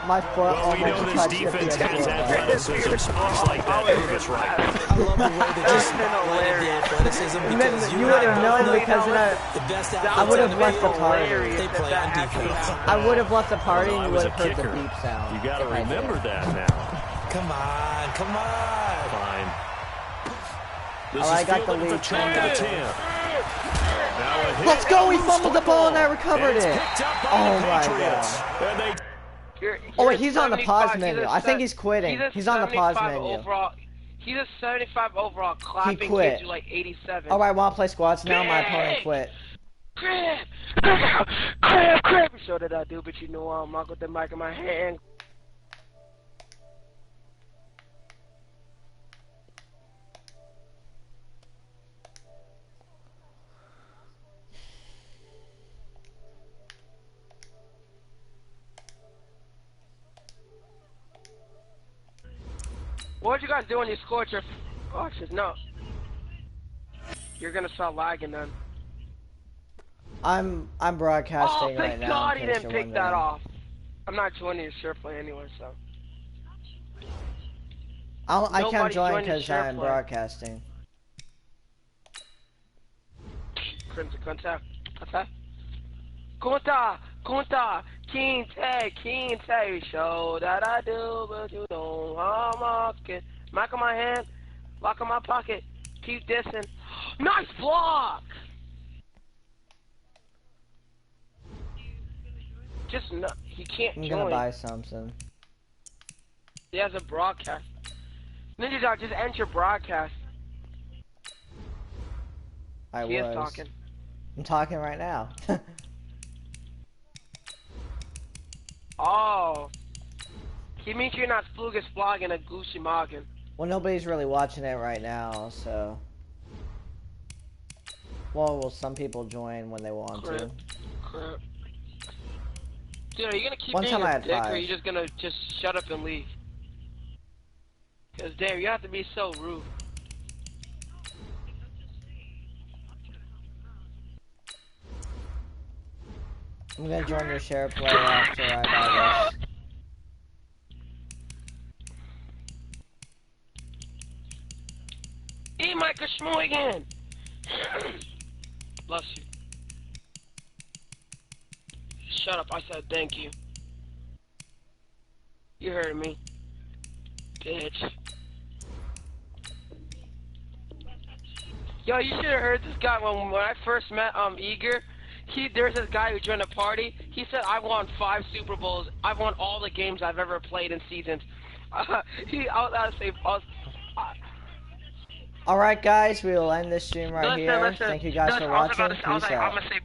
my foot Well, we know almost this touched the defense has PS4. athleticism. Spots like that prove us right. I love the way they just highlighted the athleticism because You would have known because the best I would have left the party. they play on defense. I would have left the party Well, and I you was would a have heard the kicker. beep sound. You got to if I did. remember that now. Come on, come on. Fine. This All right, I is got the fielded lead. for Chalk to the 10. Now a hit Let's go, he loose fumbled the ball and I football. recovered It's it. picked up by Oh the my Patriots. And they Oh wait, he's on the pause menu. I think he's quitting. He's on the pause menu. Overall, he's a 75 overall. Clapping quit. gives you like 87. All right, want to play squats now? My opponent quit. Crap! Crap! Crap! So did I do, but you know I'm not with the mic in my hand. What you guys do when you score your... Oh, shit, no. You're gonna start lagging then. I'm broadcasting Oh, right thank now. God in he case didn't you're pick that wondering. off. I'm not joining your share play anyway, so. I can't Nobody join joined his because share I'm play. broadcasting. Crimson contact. Okay. Kunta, Kinte, show that I do, but you don't. I'm walking. Mic on my hand, lock in my pocket, keep dissing. Nice block! Just no, he can't I'm join. gonna buy something. He has a broadcast. Ninja Dog, just enter broadcast. He is talking. I'm talking right now. Oh. He means you're not Flugus flogging a Gucci Morgan. Well, nobody's really watching it right now, so. Well, some people join when they want to. Crap. Dude, are you gonna keep One being time I a had dick, or 5. are you just gonna shut up and leave? Cause damn, you have to be so rude. I'm gonna join your share play after I buy this. Eat Micah Schmoigan! Bless you. Shut up, I said thank you. You heard me. Bitch. Yo, you should have heard this guy when I first met Eager. There's this guy who joined a party. He said, I won 5 Super Bowls. I've won all the games I've ever played in seasons. Alright guys, we will end this stream right here. Thank you guys for watching. Peace out. I'm gonna say